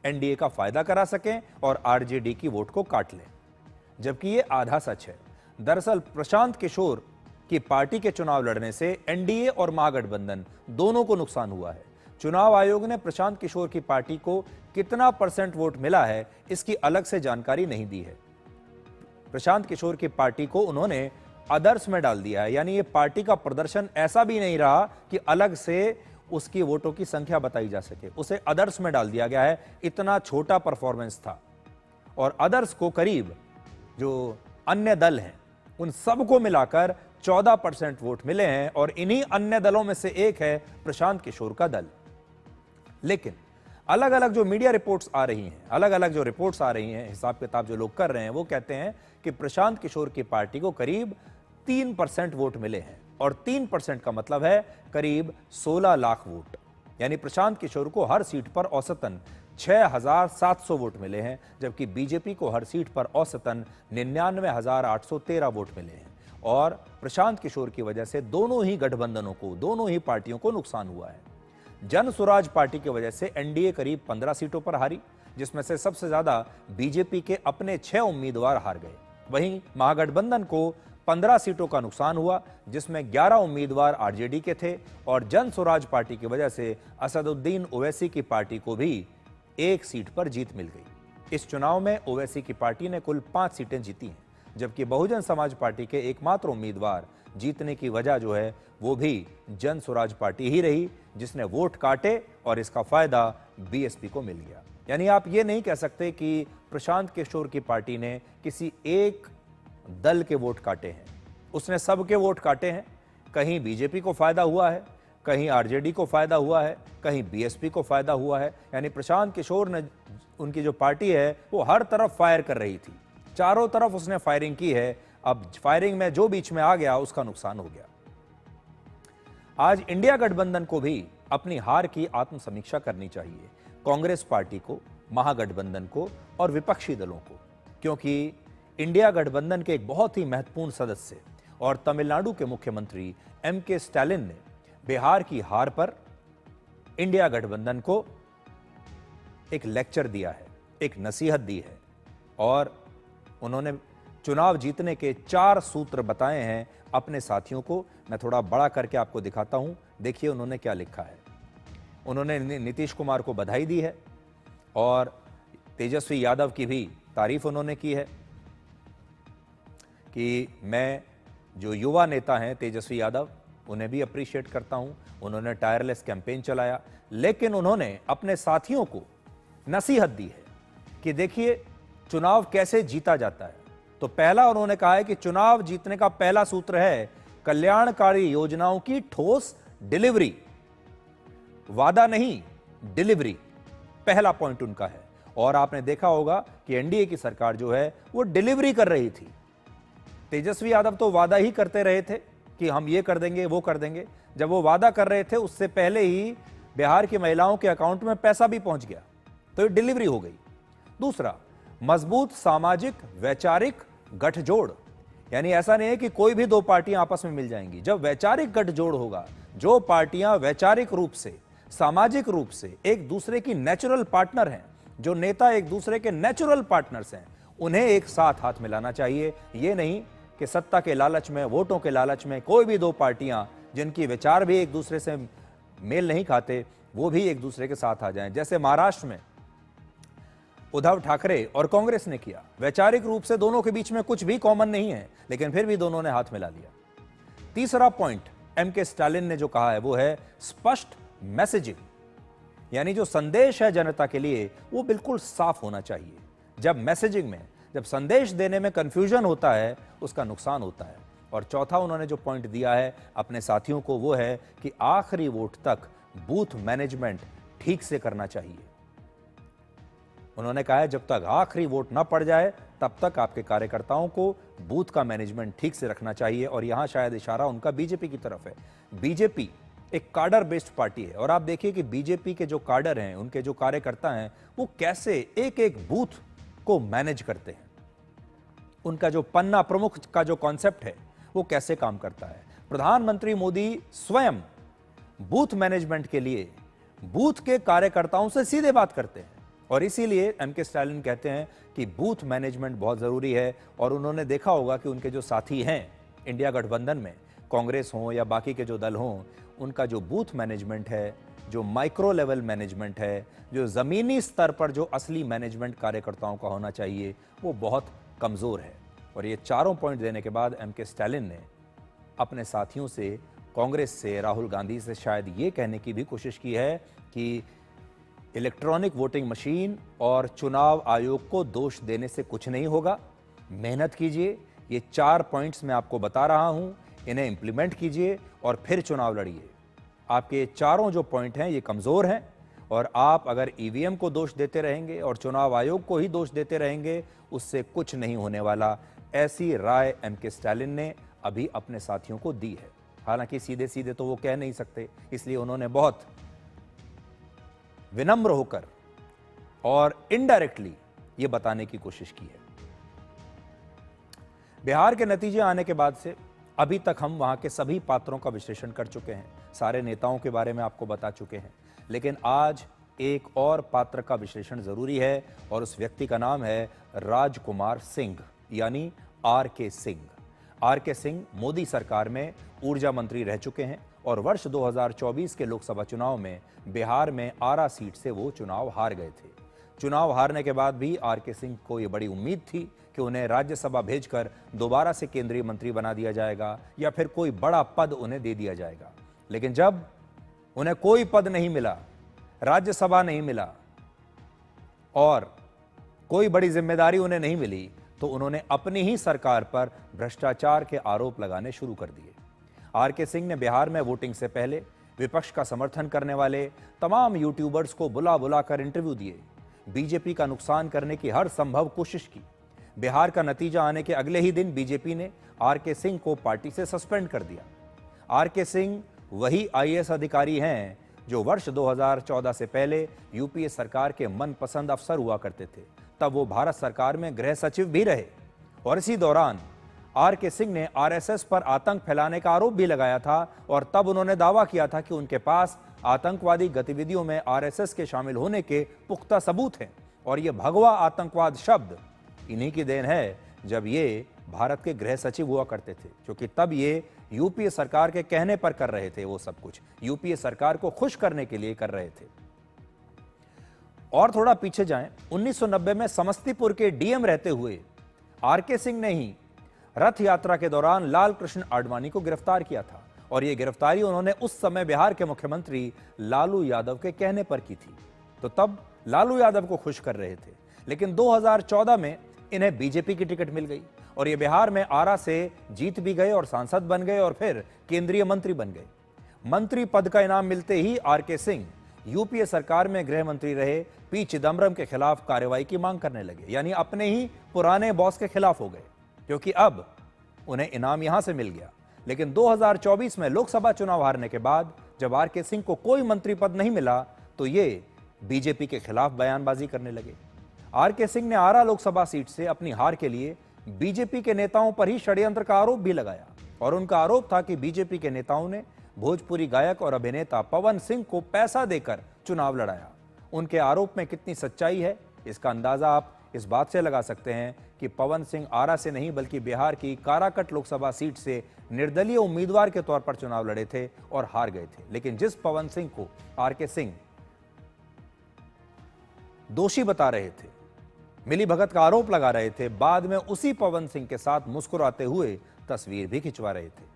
S3: एनडीए का फायदा करा सकें और आरजेडी की वोट को काट लें, जबकि ये आधा सच है। दरअसल प्रशांत किशोर की पार्टी के चुनाव लड़ने से एनडीए और महागठबंधन दोनों को नुकसान हुआ है। चुनाव आयोग ने प्रशांत किशोर की पार्टी को कितना % वोट मिला है इसकी अलग से जानकारी नहीं दी है। प्रशांत किशोर की पार्टी को उन्होंने अदर्स में डाल दिया है, यानी ये पार्टी का प्रदर्शन ऐसा भी नहीं रहा कि अलग से उसकी वोटों की संख्या बताई जा सके, उसे अदर्स में डाल दिया गया है। इतना छोटा परफॉर्मेंस था और अदर्स को करीब जो अन्य दल हैं उन सबको मिलाकर 14% वोट मिले हैं और इन्हीं अन्य दलों में से एक है प्रशांत किशोर का दल। लेकिन अलग अलग जो मीडिया रिपोर्ट्स आ रही हैं, अलग अलग जो रिपोर्ट्स आ रही हैं, हिसाब किताब जो लोग कर रहे हैं, वो कहते हैं कि प्रशांत किशोर की पार्टी को करीब 3% वोट मिले हैं और 3% का मतलब है करीब 16 लाख वोट। यानी प्रशांत किशोर को हर सीट पर औसतन 6,700 वोट मिले हैं, जबकि बीजेपी को हर सीट पर औसतन 99,813 वोट मिले हैं। और प्रशांत किशोर की वजह से दोनों ही गठबंधनों को, दोनों ही पार्टियों को नुकसान हुआ है। जन स्वराज पार्टी की वजह से एनडीए करीब 15 सीटों पर हारी, जिसमें से सबसे ज्यादा बीजेपी के अपने 6 उम्मीदवार हार गए। वहीं महागठबंधन को 15 सीटों का नुकसान हुआ, जिसमें 11 उम्मीदवार आरजेडी के थे और जन स्वराज पार्टी की वजह से असदुद्दीन ओवैसी की पार्टी को भी 1 सीट पर जीत मिल गई। इस चुनाव में ओवैसी की पार्टी ने कुल 5 सीटें जीती हैं, जबकि बहुजन समाज पार्टी के एकमात्र उम्मीदवार जीतने की वजह जो है वो भी जन स्वराज पार्टी ही रही, जिसने वोट काटे और इसका फायदा बीएसपी को मिल गया। यानी आप ये नहीं कह सकते कि प्रशांत किशोर की पार्टी ने किसी एक दल के वोट काटे हैं, उसने सबके वोट काटे हैं। कहीं बीजेपी को फायदा हुआ है, कहीं आरजेडी को फायदा हुआ है, कहीं बीएसपी को फायदा हुआ है। यानी प्रशांत किशोर ने, उनकी जो पार्टी है वो हर तरफ फायर कर रही थी, चारों तरफ उसने फायरिंग की है। अब फायरिंग में जो बीच में आ गया उसका नुकसान हो गया। आज इंडिया गठबंधन को भी अपनी हार की आत्मसमीक्षा करनी चाहिए, कांग्रेस पार्टी को, महागठबंधन को और विपक्षी दलों को, क्योंकि इंडिया गठबंधन के एक बहुत ही महत्वपूर्ण सदस्य और तमिलनाडु के मुख्यमंत्री एम.के. स्टालिन ने बिहार की हार पर इंडिया गठबंधन को एक लेक्चर दिया है, एक नसीहत दी है और उन्होंने चुनाव जीतने के 4 सूत्र बताए हैं अपने साथियों को। मैं थोड़ा बड़ा करके आपको दिखाता हूं, देखिए उन्होंने क्या लिखा है। उन्होंने नीतीश कुमार को बधाई दी है और तेजस्वी यादव की भी तारीफ उन्होंने की है कि मैं जो युवा नेता हैं तेजस्वी यादव, उन्हें भी अप्रिशिएट करता हूं। उन्होंने टायरलेस कैंपेन चलाया, लेकिन उन्होंने अपने साथियों को नसीहत दी है कि देखिए चुनाव कैसे जीता जाता है। तो पहला उन्होंने कहा है कि चुनाव जीतने का पहला सूत्र है कल्याणकारी योजनाओं की ठोस डिलीवरी। वादा नहीं, डिलीवरी पहला पॉइंट उनका है। और आपने देखा होगा कि एनडीए की सरकार जो है वो डिलीवरी कर रही थी। तेजस्वी यादव तो वादा ही करते रहे थे कि हम ये कर देंगे, वो कर देंगे। जब वो वादा कर रहे थे उससे पहले ही बिहार की महिलाओं के अकाउंट में पैसा भी पहुंच गया, तो ये डिलीवरी हो गई। दूसरा, मजबूत सामाजिक वैचारिक गठजोड़, यानी ऐसा नहीं है कि कोई भी 2 पार्टियां आपस में मिल जाएंगी। जब वैचारिक गठजोड़ होगा, जो पार्टियां वैचारिक रूप से, सामाजिक रूप से एक दूसरे की नेचुरल पार्टनर हैं, जो नेता एक दूसरे के नेचुरल पार्टनर्स हैं, उन्हें एक साथ हाथ मिलाना चाहिए। ये नहीं कि सत्ता के लालच में, वोटों के लालच में कोई भी 2 पार्टियां जिनकी विचार भी एक दूसरे से मेल नहीं खाते, वो भी एक दूसरे के साथ आ जाएं। जैसे महाराष्ट्र में उद्धव ठाकरे और कांग्रेस ने किया। वैचारिक रूप से दोनों के बीच में कुछ भी कॉमन नहीं है, लेकिन फिर भी दोनों ने हाथ मिला लिया। तीसरा पॉइंट एम.के. स्टालिन ने जो कहा है वो है स्पष्ट मैसेजिंग, यानी जो संदेश है जनता के लिए वो बिल्कुल साफ होना चाहिए। जब मैसेजिंग में, जब संदेश देने में कंफ्यूजन होता है, उसका नुकसान होता है। और चौथा उन्होंने जो पॉइंट दिया है अपने साथियों को वो है कि आखिरी वोट तक बूथ मैनेजमेंट ठीक से करना चाहिए। उन्होंने कहा है जब तक आखिरी वोट ना पड़ जाए तब तक आपके कार्यकर्ताओं को बूथ का मैनेजमेंट ठीक से रखना चाहिए। और यहां शायद इशारा उनका बीजेपी की तरफ है। बीजेपी एक कार्डर बेस्ड पार्टी है और आप देखिए कि बीजेपी के जो कार्डर हैं, उनके जो कार्यकर्ता हैं, वो कैसे एक एक बूथ को मैनेज करते हैं। उनका जो पन्ना प्रमुख का जो कॉन्सेप्ट है वो कैसे काम करता है। प्रधानमंत्री मोदी स्वयं बूथ मैनेजमेंट के लिए बूथ के कार्यकर्ताओं से सीधे बात करते हैं और इसीलिए एम.के. स्टालिन कहते हैं कि बूथ मैनेजमेंट बहुत जरूरी है। और उन्होंने देखा होगा कि उनके जो साथी हैं इंडिया गठबंधन में, कांग्रेस हो या बाकी के जो दल हों, उनका जो बूथ मैनेजमेंट है, जो माइक्रो लेवल मैनेजमेंट है, जो जमीनी स्तर पर जो असली मैनेजमेंट कार्यकर्ताओं का होना चाहिए, वो बहुत कमजोर है। और ये चारों पॉइंट देने के बाद एम.के. स्टालिन ने अपने साथियों से, कांग्रेस से, राहुल गांधी से शायद ये कहने की भी कोशिश की है कि इलेक्ट्रॉनिक वोटिंग मशीन और चुनाव आयोग को दोष देने से कुछ नहीं होगा। मेहनत कीजिए, ये 4 पॉइंट्स मैं आपको बता रहा हूं, इन्हें इंप्लीमेंट कीजिए और फिर चुनाव लड़िए। आपके ये चारों जो पॉइंट हैं ये कमजोर हैं और आप अगर ईवीएम को दोष देते रहेंगे और चुनाव आयोग को ही दोष देते रहेंगे, उससे कुछ नहीं होने वाला। ऐसी राय एम.के. स्टालिन ने अभी अपने साथियों को दी है। हालांकि सीधे सीधे तो वो कह नहीं सकते, इसलिए उन्होंने बहुत विनम्र होकर और इनडायरेक्टली ये बताने की कोशिश की है। बिहार के नतीजे आने के बाद से अभी तक हम वहां के सभी पात्रों का विश्लेषण कर चुके हैं, सारे नेताओं के बारे में आपको बता चुके हैं, लेकिन आज एक और पात्र का विश्लेषण जरूरी है और उस व्यक्ति का नाम है राजकुमार सिंह, यानी आर.के. सिंह। आर.के. सिंह मोदी सरकार में ऊर्जा मंत्री रह चुके हैं और वर्ष 2024 के लोकसभा चुनाव में बिहार में आरा सीट से वो चुनाव हार गए थे। चुनाव हारने के बाद भी आर.के. सिंह को ये बड़ी उम्मीद थी कि उन्हें राज्यसभा भेजकर दोबारा से केंद्रीय मंत्री बना दिया जाएगा या फिर कोई बड़ा पद उन्हें दे दिया जाएगा। लेकिन जब उन्हें कोई पद नहीं मिला, राज्यसभा नहीं मिला और कोई बड़ी जिम्मेदारी उन्हें नहीं मिली, तो उन्होंने अपनी ही सरकार पर भ्रष्टाचार के आरोप लगाने शुरू कर दिए। आर.के. सिंह ने बिहार में वोटिंग से पहले विपक्ष का समर्थन करने वाले तमाम यूट्यूबर्स को बुला बुलाकर इंटरव्यू दिए, बीजेपी का नुकसान करने की हर संभव कोशिश की। बिहार का नतीजा आने के अगले ही दिन बीजेपी ने आर.के. सिंह को पार्टी से सस्पेंड कर दिया। आर.के. सिंह वही आईएएस अधिकारी हैं जो वर्ष 2014 से पहले यूपीए सरकार के मनपसंद अफसर हुआ करते थे। तब वो भारत सरकार में गृह सचिव भी रहे और इसी दौरान आर.के. सिंह ने आरएसएस पर आतंक फैलाने का आरोप भी लगाया था और तब उन्होंने दावा किया था कि उनके पास आतंकवादी गतिविधियों में आरएसएस के शामिल होने के पुख्ता सबूत हैं और ये भगवा आतंकवाद शब्द इन्हीं की देन है जब ये भारत के गृह सचिव हुआ करते थे, क्योंकि तब ये यूपीए सरकार के कहने पर कर रहे थे। वो सब कुछ यूपीए सरकार को खुश करने के लिए कर रहे थे। और थोड़ा पीछे जाएं, 1990 में समस्तीपुर के डीएम रहते हुए आर.के. सिंह ने ही रथ यात्रा के दौरान लाल कृष्ण आडवाणी को गिरफ्तार किया था और यह गिरफ्तारी उन्होंने उस समय बिहार के मुख्यमंत्री लालू यादव के कहने पर की थी। तो तब लालू यादव को खुश कर रहे थे, लेकिन 2014 में इन्हें बीजेपी की टिकट मिल गई और ये बिहार में आरा से जीत भी गए और सांसद बन गए और फिर केंद्रीय मंत्री बन गए। मंत्री पद का इनाम मिलते ही आर.के. सिंह यूपीए सरकार में गृह मंत्री रहे पी चिदम्बरम के खिलाफ कार्रवाई की मांग करने लगे, यानी अपने ही पुराने बॉस के खिलाफ हो गए, क्योंकि अब उन्हें इनाम यहां से मिल गया। लेकिन 2024 में लोकसभा चुनाव हारने के बाद जब आर.के. सिंह को कोई मंत्री पद नहीं मिला तो ये बीजेपी के खिलाफ बयानबाजी करने लगे। आर.के. सिंह ने आरा लोकसभा सीट से अपनी हार के लिए बीजेपी के नेताओं पर ही षड्यंत्र का आरोप भी लगाया और उनका आरोप था कि बीजेपी के नेताओं ने भोजपुरी गायक और अभिनेता पवन सिंह को पैसा देकर चुनाव लड़ाया। उनके आरोप में कितनी सच्चाई है इसका अंदाजा आप इस बात से लगा सकते हैं कि पवन सिंह आरा से नहीं बल्कि बिहार की काराकट लोकसभा सीट से निर्दलीय उम्मीदवार के तौर पर चुनाव लड़े थे और हार गए थे। लेकिन जिस पवन सिंह को आर.के. सिंह दोषी बता रहे थे, मिलीभगत का आरोप लगा रहे थे, बाद में उसी पवन सिंह के साथ मुस्कुराते हुए तस्वीर भी खिंचवा रहे थे।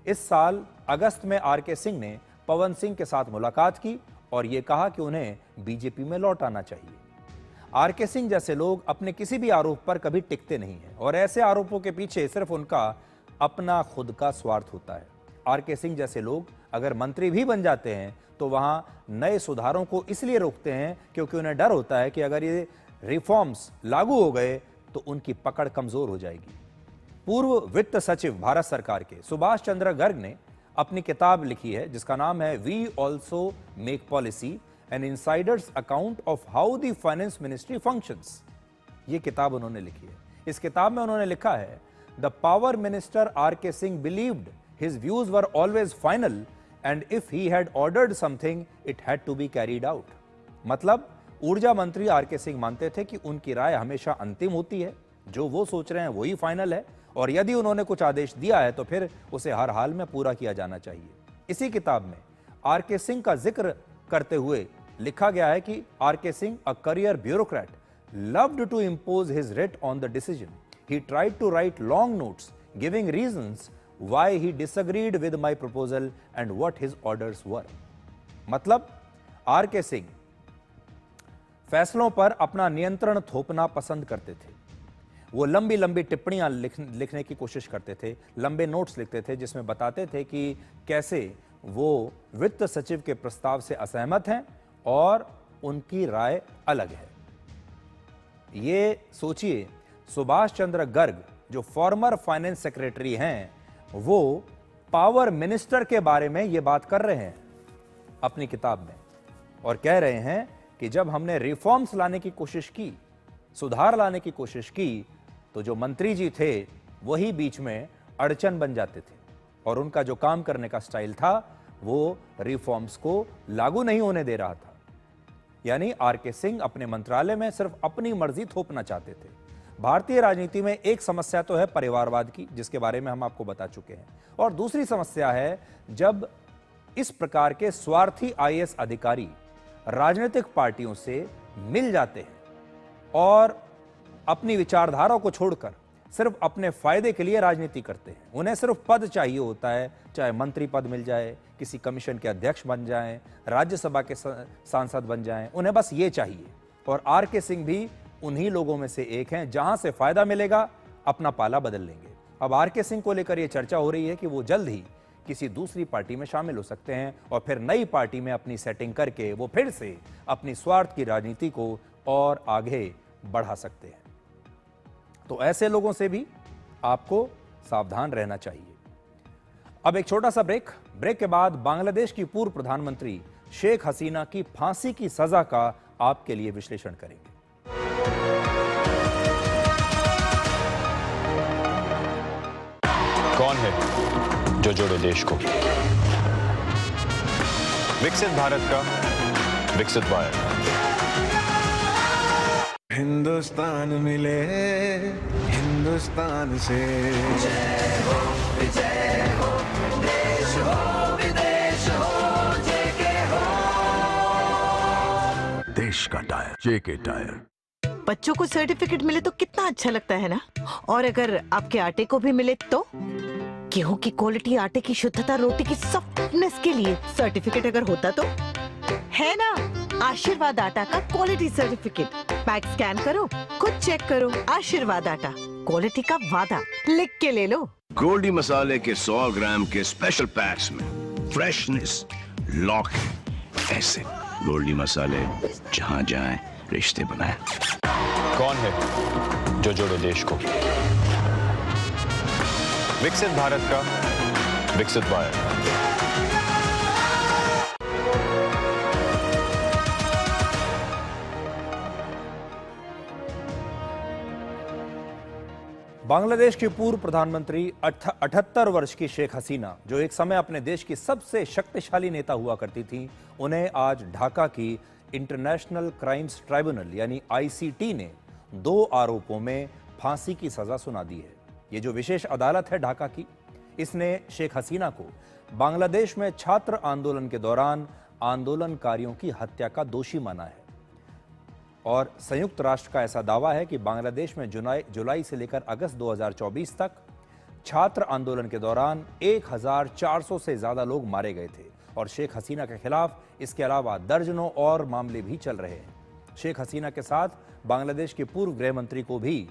S3: इस साल अगस्त में आर.के. सिंह ने पवन सिंह के साथ मुलाकात की और यह कहा कि उन्हें बीजेपी में लौट आना चाहिए। आर.के. सिंह जैसे लोग अपने किसी भी आरोप पर कभी टिकते नहीं हैं और ऐसे आरोपों के पीछे सिर्फ उनका अपना खुद का स्वार्थ होता है। आर.के. सिंह जैसे लोग अगर मंत्री भी बन जाते हैं तो वहां नए सुधारों को इसलिए रोकते हैं क्योंकि उन्हें डर होता है कि अगर ये रिफॉर्म्स लागू हो गए तो उनकी पकड़ कमजोर हो जाएगी। पूर्व वित्त सचिव भारत सरकार के सुभाष चंद्र गर्ग ने अपनी किताब लिखी है जिसका नाम है we also make policy an insider's account of how the finance ministry functions. ये किताब उन्होंने लिखी है। इस किताब में उन्होंने लिखा है the power minister R K. Singh believed his views were always final and if he had ordered something it had to be carried out. मतलब ऊर्जा मंत्री आर.के. सिंह मानते थे कि उनकी राय हमेशा अंतिम होती है, जो वो सोच रहे हैं वही फाइनल है और यदि उन्होंने कुछ आदेश दिया है तो फिर उसे हर हाल में पूरा किया जाना चाहिए। इसी किताब में आर.के. सिंह का जिक्र करते हुए लिखा गया है कि R K. Singh, a career bureaucrat, loved to impose his writ on the decision. He tried to write long notes giving reasons why he disagreed with my proposal and what his orders were. मतलब R K. Singh फैसलों पर अपना नियंत्रण थोपना पसंद करते थे। वो लंबी लंबी टिप्पणियां लिखने की कोशिश करते थे, लंबे नोट्स लिखते थे जिसमें बताते थे कि कैसे वो वित्त सचिव के प्रस्ताव से असहमत हैं और उनकी राय अलग है। ये सोचिए, सुभाष चंद्र गर्ग जो फॉर्मर फाइनेंस सेक्रेटरी हैं, वो पावर मिनिस्टर के बारे में ये बात कर रहे हैं अपनी किताब में और कह रहे हैं कि जब हमने रिफॉर्म्स लाने की कोशिश की, सुधार लाने की कोशिश की, तो जो मंत्री जी थे वही बीच में अड़चन बन जाते थे और उनका जो काम करने का स्टाइल था वो रिफॉर्म्स को लागू नहीं होने दे रहा था। यानी आर.के. सिंह अपने मंत्रालय में सिर्फ अपनी मर्जी थोपना चाहते थे। भारतीय राजनीति में एक समस्या तो है परिवारवाद की, जिसके बारे में हम आपको बता चुके हैं, और दूसरी समस्या है जब इस प्रकार के स्वार्थी आईएएस अधिकारी राजनीतिक पार्टियों से मिल जाते हैं और अपनी विचारधारा को छोड़कर सिर्फ अपने फायदे के लिए राजनीति करते हैं। उन्हें सिर्फ पद चाहिए होता है, चाहे मंत्री पद मिल जाए, किसी कमीशन के अध्यक्ष बन जाएं, राज्यसभा के सांसद बन जाएं, उन्हें बस ये चाहिए। और आर.के. सिंह भी उन्हीं लोगों में से एक हैं, जहां से फायदा मिलेगा अपना पाला बदल लेंगे। अब आर.के. सिंह को लेकर यह चर्चा हो रही है कि वो जल्द ही किसी दूसरी पार्टी में शामिल हो सकते हैं और फिर नई पार्टी में अपनी सेटिंग करके वो फिर से अपनी स्वार्थ की राजनीति को और आगे बढ़ा सकते हैं। तो ऐसे लोगों से भी आपको सावधान रहना चाहिए। अब एक छोटा सा ब्रेक के बाद बांग्लादेश की पूर्व प्रधानमंत्री शेख हसीना की फांसी की सजा का आपके लिए विश्लेषण करेंगे।
S10: कौन है जो जोड़े देश को? विकसित भारत का विकसित वायर।
S11: हिंदुस्तान मिले हिंदुस्तान से, जय हो विजय हो, देश हो विदेश हो, जेके हो। देश का टायर जेके टायर।
S12: बच्चों को सर्टिफिकेट मिले तो कितना अच्छा लगता है ना। और अगर आपके आटे को भी मिले तो? गेहूं की क्वालिटी, आटे की शुद्धता, रोटी की सॉफ्टनेस के लिए सर्टिफिकेट अगर होता तो है ना। आशीर्वाद आटा का क्वालिटी सर्टिफिकेट, पैक स्कैन करो, खुद चेक करो। आशीर्वाद आटा, क्वालिटी का वादा, लिख के ले लो।
S13: गोल्डी मसाले के 100 ग्राम के स्पेशल पैक्स में फ्रेशनेस लॉक है। ऐसे गोल्डी मसाले जहां जाएं रिश्ते बनाए।
S10: कौन है जो जोड़े देश को? विकसित भारत का विकसित वायर।
S3: बांग्लादेश की पूर्व प्रधानमंत्री 78 वर्ष की शेख हसीना, जो एक समय अपने देश की सबसे शक्तिशाली नेता हुआ करती थी, उन्हें आज ढाका की इंटरनेशनल क्राइम्स ट्राइब्यूनल यानी आईसीटी ने 2 आरोपों में फांसी की सजा सुना दी है। ये जो विशेष अदालत है ढाका की, इसने शेख हसीना को बांग्लादेश में छात्र आंदोलन के दौरान आंदोलनकारियों की हत्या का दोषी माना है। और संयुक्त राष्ट्र का ऐसा दावा है कि बांग्लादेश में जुलाई से लेकर अगस्त 2024 तक छात्र आंदोलन के दौरान 1400 से ज्यादा लोग मारे गए थे। और शेख हसीना के खिलाफ इसके अलावा दर्जनों और मामले भी चल रहे हैं। शेख हसीना के साथ बांग्लादेश के पूर्व गृह मंत्री को भी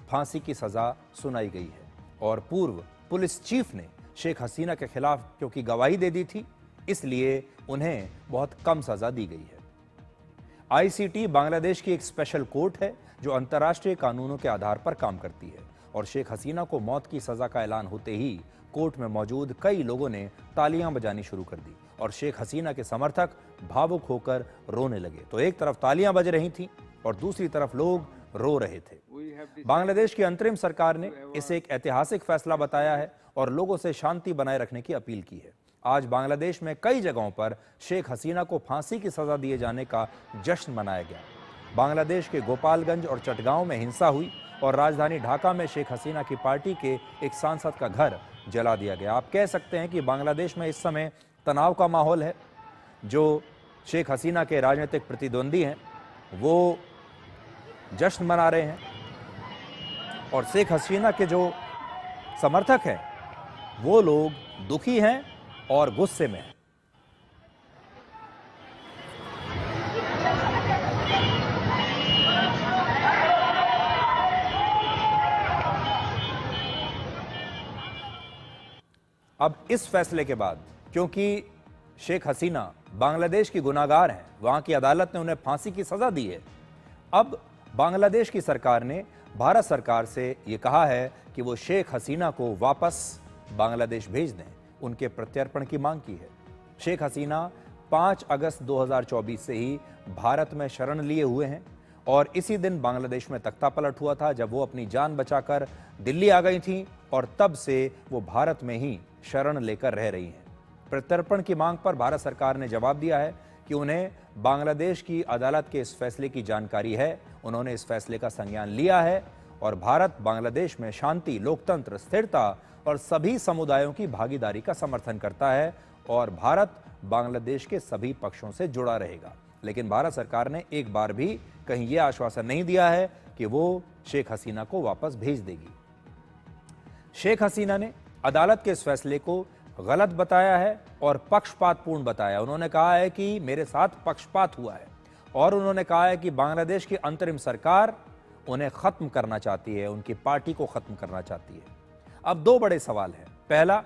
S3: फांसी की सजा सुनाई गई है। और पूर्व पुलिस चीफ ने शेख हसीना के खिलाफ क्योंकि गवाही दे दी थी, इसलिए उन्हें बहुत कम सजा दी गई है। आईसीटी बांग्लादेश की एक स्पेशल कोर्ट है जो अंतर्राष्ट्रीय कानूनों के आधार पर काम करती है। और शेख हसीना को मौत की सजा का ऐलान होते ही कोर्ट में मौजूद कई लोगों ने तालियां बजानी शुरू कर दी और शेख हसीना के समर्थक भावुक होकर रोने लगे। तो एक तरफ तालियां बज रही थीं और दूसरी तरफ लोग रो रहे थे। बांग्लादेश की अंतरिम सरकार ने इसे एक ऐतिहासिक फैसला बताया है और लोगों से शांति बनाए रखने की अपील की है। आज बांग्लादेश में कई जगहों पर शेख हसीना को फांसी की सजा दिए जाने का जश्न मनाया गया। बांग्लादेश के गोपालगंज और चटगांव में हिंसा हुई और राजधानी ढाका में शेख हसीना की पार्टी के एक सांसद का घर जला दिया गया। आप कह सकते हैं कि बांग्लादेश में इस समय तनाव का माहौल है। जो शेख हसीना के राजनीतिक प्रतिद्वंदी हैं वो जश्न मना रहे हैं और शेख हसीना के जो समर्थक हैं वो लोग दुखी हैं और गुस्से में हैं। अब इस फैसले के बाद, क्योंकि शेख हसीना बांग्लादेश की गुनाहगार हैं, वहां की अदालत ने उन्हें फांसी की सजा दी है। अब बांग्लादेश की सरकार ने भारत सरकार से यह कहा है कि वो शेख हसीना को वापस बांग्लादेश भेज दें, उनके प्रत्यर्पण की मांग की है। शेख हसीना 5 अगस्त 2024 से ही भारत में शरण लिए हुए हैं और इसी दिन बांग्लादेश में तख्तापलट हुआ था जब वो अपनी जान बचाकर दिल्ली आ गई थीं और तब से वो भारत में ही शरण लेकर रह रही हैं। प्रत्यर्पण की मांग पर भारत सरकार ने जवाब दिया है कि उन्हें बांग्लादेश की अदालत के इस फैसले की जानकारी है, उन्होंने इस फैसले का संज्ञान लिया है और भारत बांग्लादेश में शांति, लोकतंत्र, स्थिरता और सभी समुदायों की भागीदारी का समर्थन करता है और भारत बांग्लादेश के सभी पक्षों से जुड़ा रहेगा। लेकिन भारत सरकार ने एक बार भी कहीं यह आश्वासन नहीं दिया है कि वो शेख हसीना को वापस भेज देगी। शेख हसीना ने अदालत के इस फैसले को गलत बताया है और पक्षपातपूर्ण बताया। उन्होंने कहा है कि मेरे साथ पक्षपात हुआ है और उन्होंने कहा है कि बांग्लादेश की अंतरिम सरकार उन्हें खत्म करना चाहती है, उनकी पार्टी को खत्म करना चाहती है। अब 2 बड़े सवाल हैं। पहला,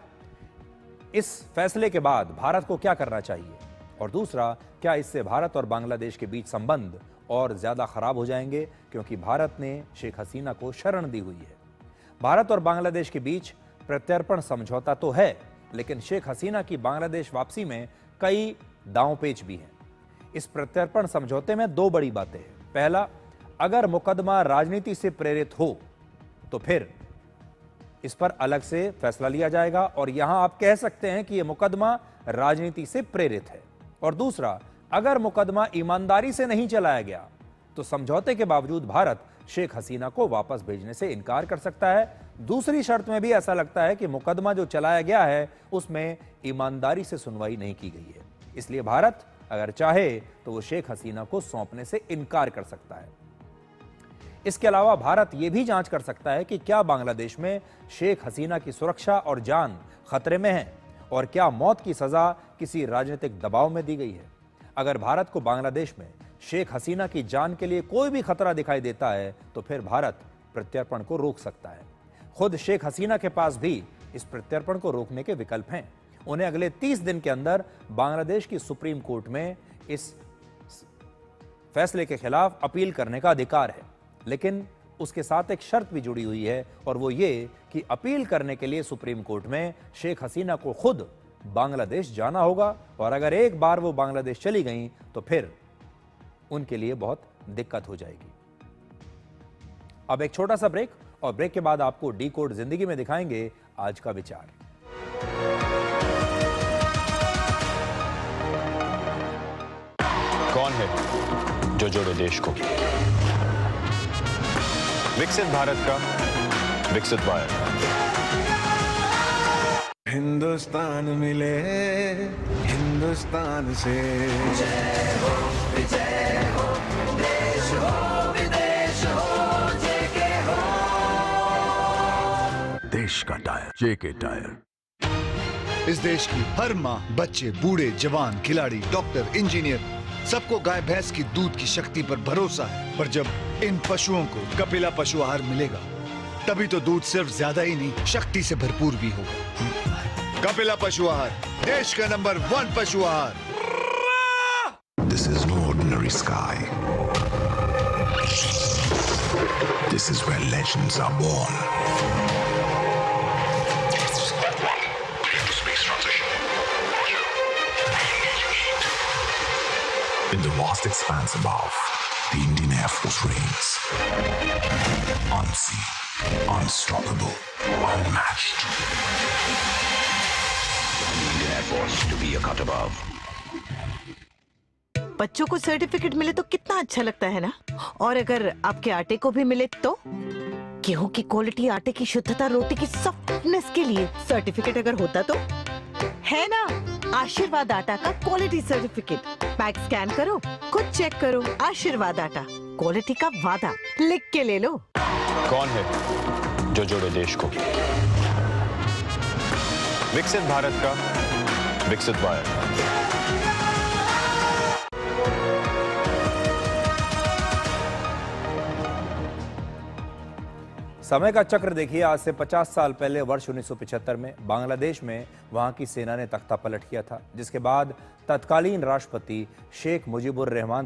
S3: इस फैसले के बाद भारत को क्या करना चाहिए और दूसरा, क्या इससे भारत और बांग्लादेश के बीच संबंध और ज्यादा खराब हो जाएंगे क्योंकि भारत ने शेख हसीना को शरण दी हुई है। भारत और बांग्लादेश के बीच प्रत्यर्पण समझौता तो है, लेकिन शेख हसीना की बांग्लादेश वापसी में कई दांवपेच भी हैं। इस प्रत्यर्पण समझौते में दो बड़ी बातें हैं। पहला, अगर मुकदमा राजनीति से प्रेरित हो तो फिर इस पर अलग से फैसला लिया जाएगा और यहां आप कह सकते हैं कि यह मुकदमा राजनीति से प्रेरित है। और दूसरा, अगर मुकदमा ईमानदारी से नहीं चलाया गया तो समझौते के बावजूद भारत शेख हसीना को वापस भेजने से इनकार कर सकता है। दूसरी शर्त में भी ऐसा लगता है कि मुकदमा जो चलाया गया है उसमें ईमानदारी से सुनवाई नहीं की गई है, इसलिए भारत अगर चाहे तो वो शेख हसीना को सौंपने से इनकार कर सकता है। इसके अलावा भारत यह भी जांच कर सकता है कि क्या बांग्लादेश में शेख हसीना की सुरक्षा और जान खतरे में है और क्या मौत की सजा किसी राजनीतिक दबाव में दी गई है। अगर भारत को बांग्लादेश में शेख हसीना की जान के लिए कोई भी खतरा दिखाई देता है तो फिर भारत प्रत्यर्पण को रोक सकता है। खुद शेख हसीना के पास भी इस प्रत्यर्पण को रोकने के विकल्प हैं। उन्हें अगले 30 दिन के अंदर बांग्लादेश की सुप्रीम कोर्ट में इस फैसले के खिलाफ अपील करने का अधिकार है, लेकिन उसके साथ एक शर्त भी जुड़ी हुई है और वो ये कि अपील करने के लिए सुप्रीम कोर्ट में शेख हसीना को खुद बांग्लादेश जाना होगा और अगर एक बार वो बांग्लादेश चली गई तो फिर उनके लिए बहुत दिक्कत हो जाएगी। अब एक छोटा सा ब्रेक और ब्रेक के बाद आपको डिकोड जिंदगी में दिखाएंगे आज का विचार।
S10: कौन है जो जोड़े देश को? विकसित भारत का विकसित वायर।
S11: हिंदुस्तान मिले हिंदुस्तान से। जय हो देश हो विदेश हो जेके हो।
S14: देश का टायर जेके टायर।
S15: इस देश की हर माँ, बच्चे, बूढ़े, जवान, खिलाड़ी, डॉक्टर, इंजीनियर, सबको गाय भैंस की दूध की शक्ति पर भरोसा है। पर जब इन पशुओं को कपिला पशु आहार मिलेगा तभी तो दूध सिर्फ ज्यादा ही नहीं, शक्ति से भरपूर भी होगा। कपिला पशु आहार, देश का नंबर 1 पशु आहार।
S14: This is no ordinary sky. This is where legends are born. In the vast expanse above, the Indian Air Force reigns. Unseen, unstoppable, unmatched.
S13: Indian Air Force to be a cut above.
S12: बच्चों को certificate मिले तो कितना अच्छा लगता है ना। और अगर आपके आटे को भी मिले तो गेहूं की क्वालिटी, आटे की शुद्धता, रोटी की सॉफ्टनेस के लिए सर्टिफिकेट अगर होता तो है ना। आशीर्वाद आटा का क्वालिटी सर्टिफिकेट, पैक स्कैन करो, खुद चेक करो। आशीर्वाद आटा, क्वालिटी का वादा, लिख के ले लो।
S10: कौन है जो जोड़े देश को? विकसित भारत का विकसित वायर।
S3: समय का चक्र देखिए, आज से 50 साल पहले वर्ष 1975 में बांग्लादेश में वहां की सेना ने तख्ता पलट किया था, जिसके बाद तत्कालीन राष्ट्रपति शेख मुजीबुर रहमान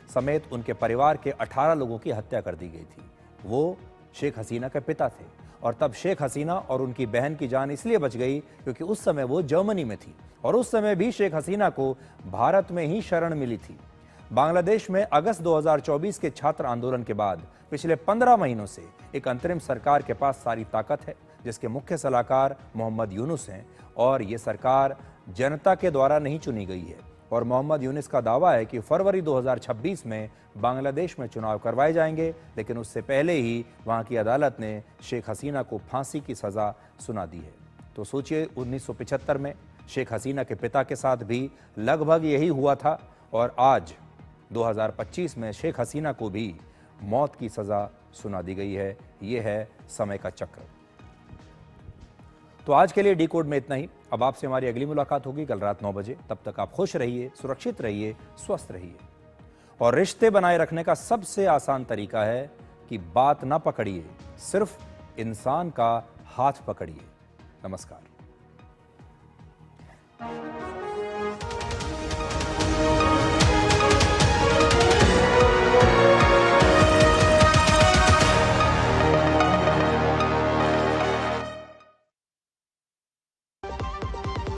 S3: समेत उनके परिवार के 18 लोगों की हत्या कर दी गई थी। वो शेख हसीना के पिता थे और तब शेख हसीना और उनकी बहन की जान इसलिए बच गई क्योंकि उस समय वो जर्मनी में थी और उस समय भी शेख हसीना को भारत में ही शरण मिली थी। बांग्लादेश में अगस्त 2024 के छात्र आंदोलन के बाद पिछले 15 महीनों से एक अंतरिम सरकार के पास सारी ताकत है, जिसके मुख्य सलाहकार मोहम्मद यूनुस हैं और ये सरकार जनता के द्वारा नहीं चुनी गई है। और मोहम्मद यूनुस का दावा है कि फरवरी 2026 में बांग्लादेश में चुनाव करवाए जाएंगे, लेकिन उससे पहले ही वहां की अदालत ने शेख हसीना को फांसी की सजा सुना दी है। तो सोचिए, 1975 में शेख हसीना के पिता के साथ भी लगभग यही हुआ था और आज 2025 में शेख हसीना को भी मौत की सजा सुना दी गई है। यह है समय का चक्र। तो आज के लिए डिकोड में इतना ही। अब आपसे हमारी अगली मुलाकात होगी कल रात 9 बजे। तब तक आप खुश रहिए, सुरक्षित रहिए, स्वस्थ रहिए। और रिश्ते बनाए रखने का सबसे आसान तरीका है कि बात ना पकड़िए, सिर्फ इंसान का हाथ पकड़िए। नमस्कार।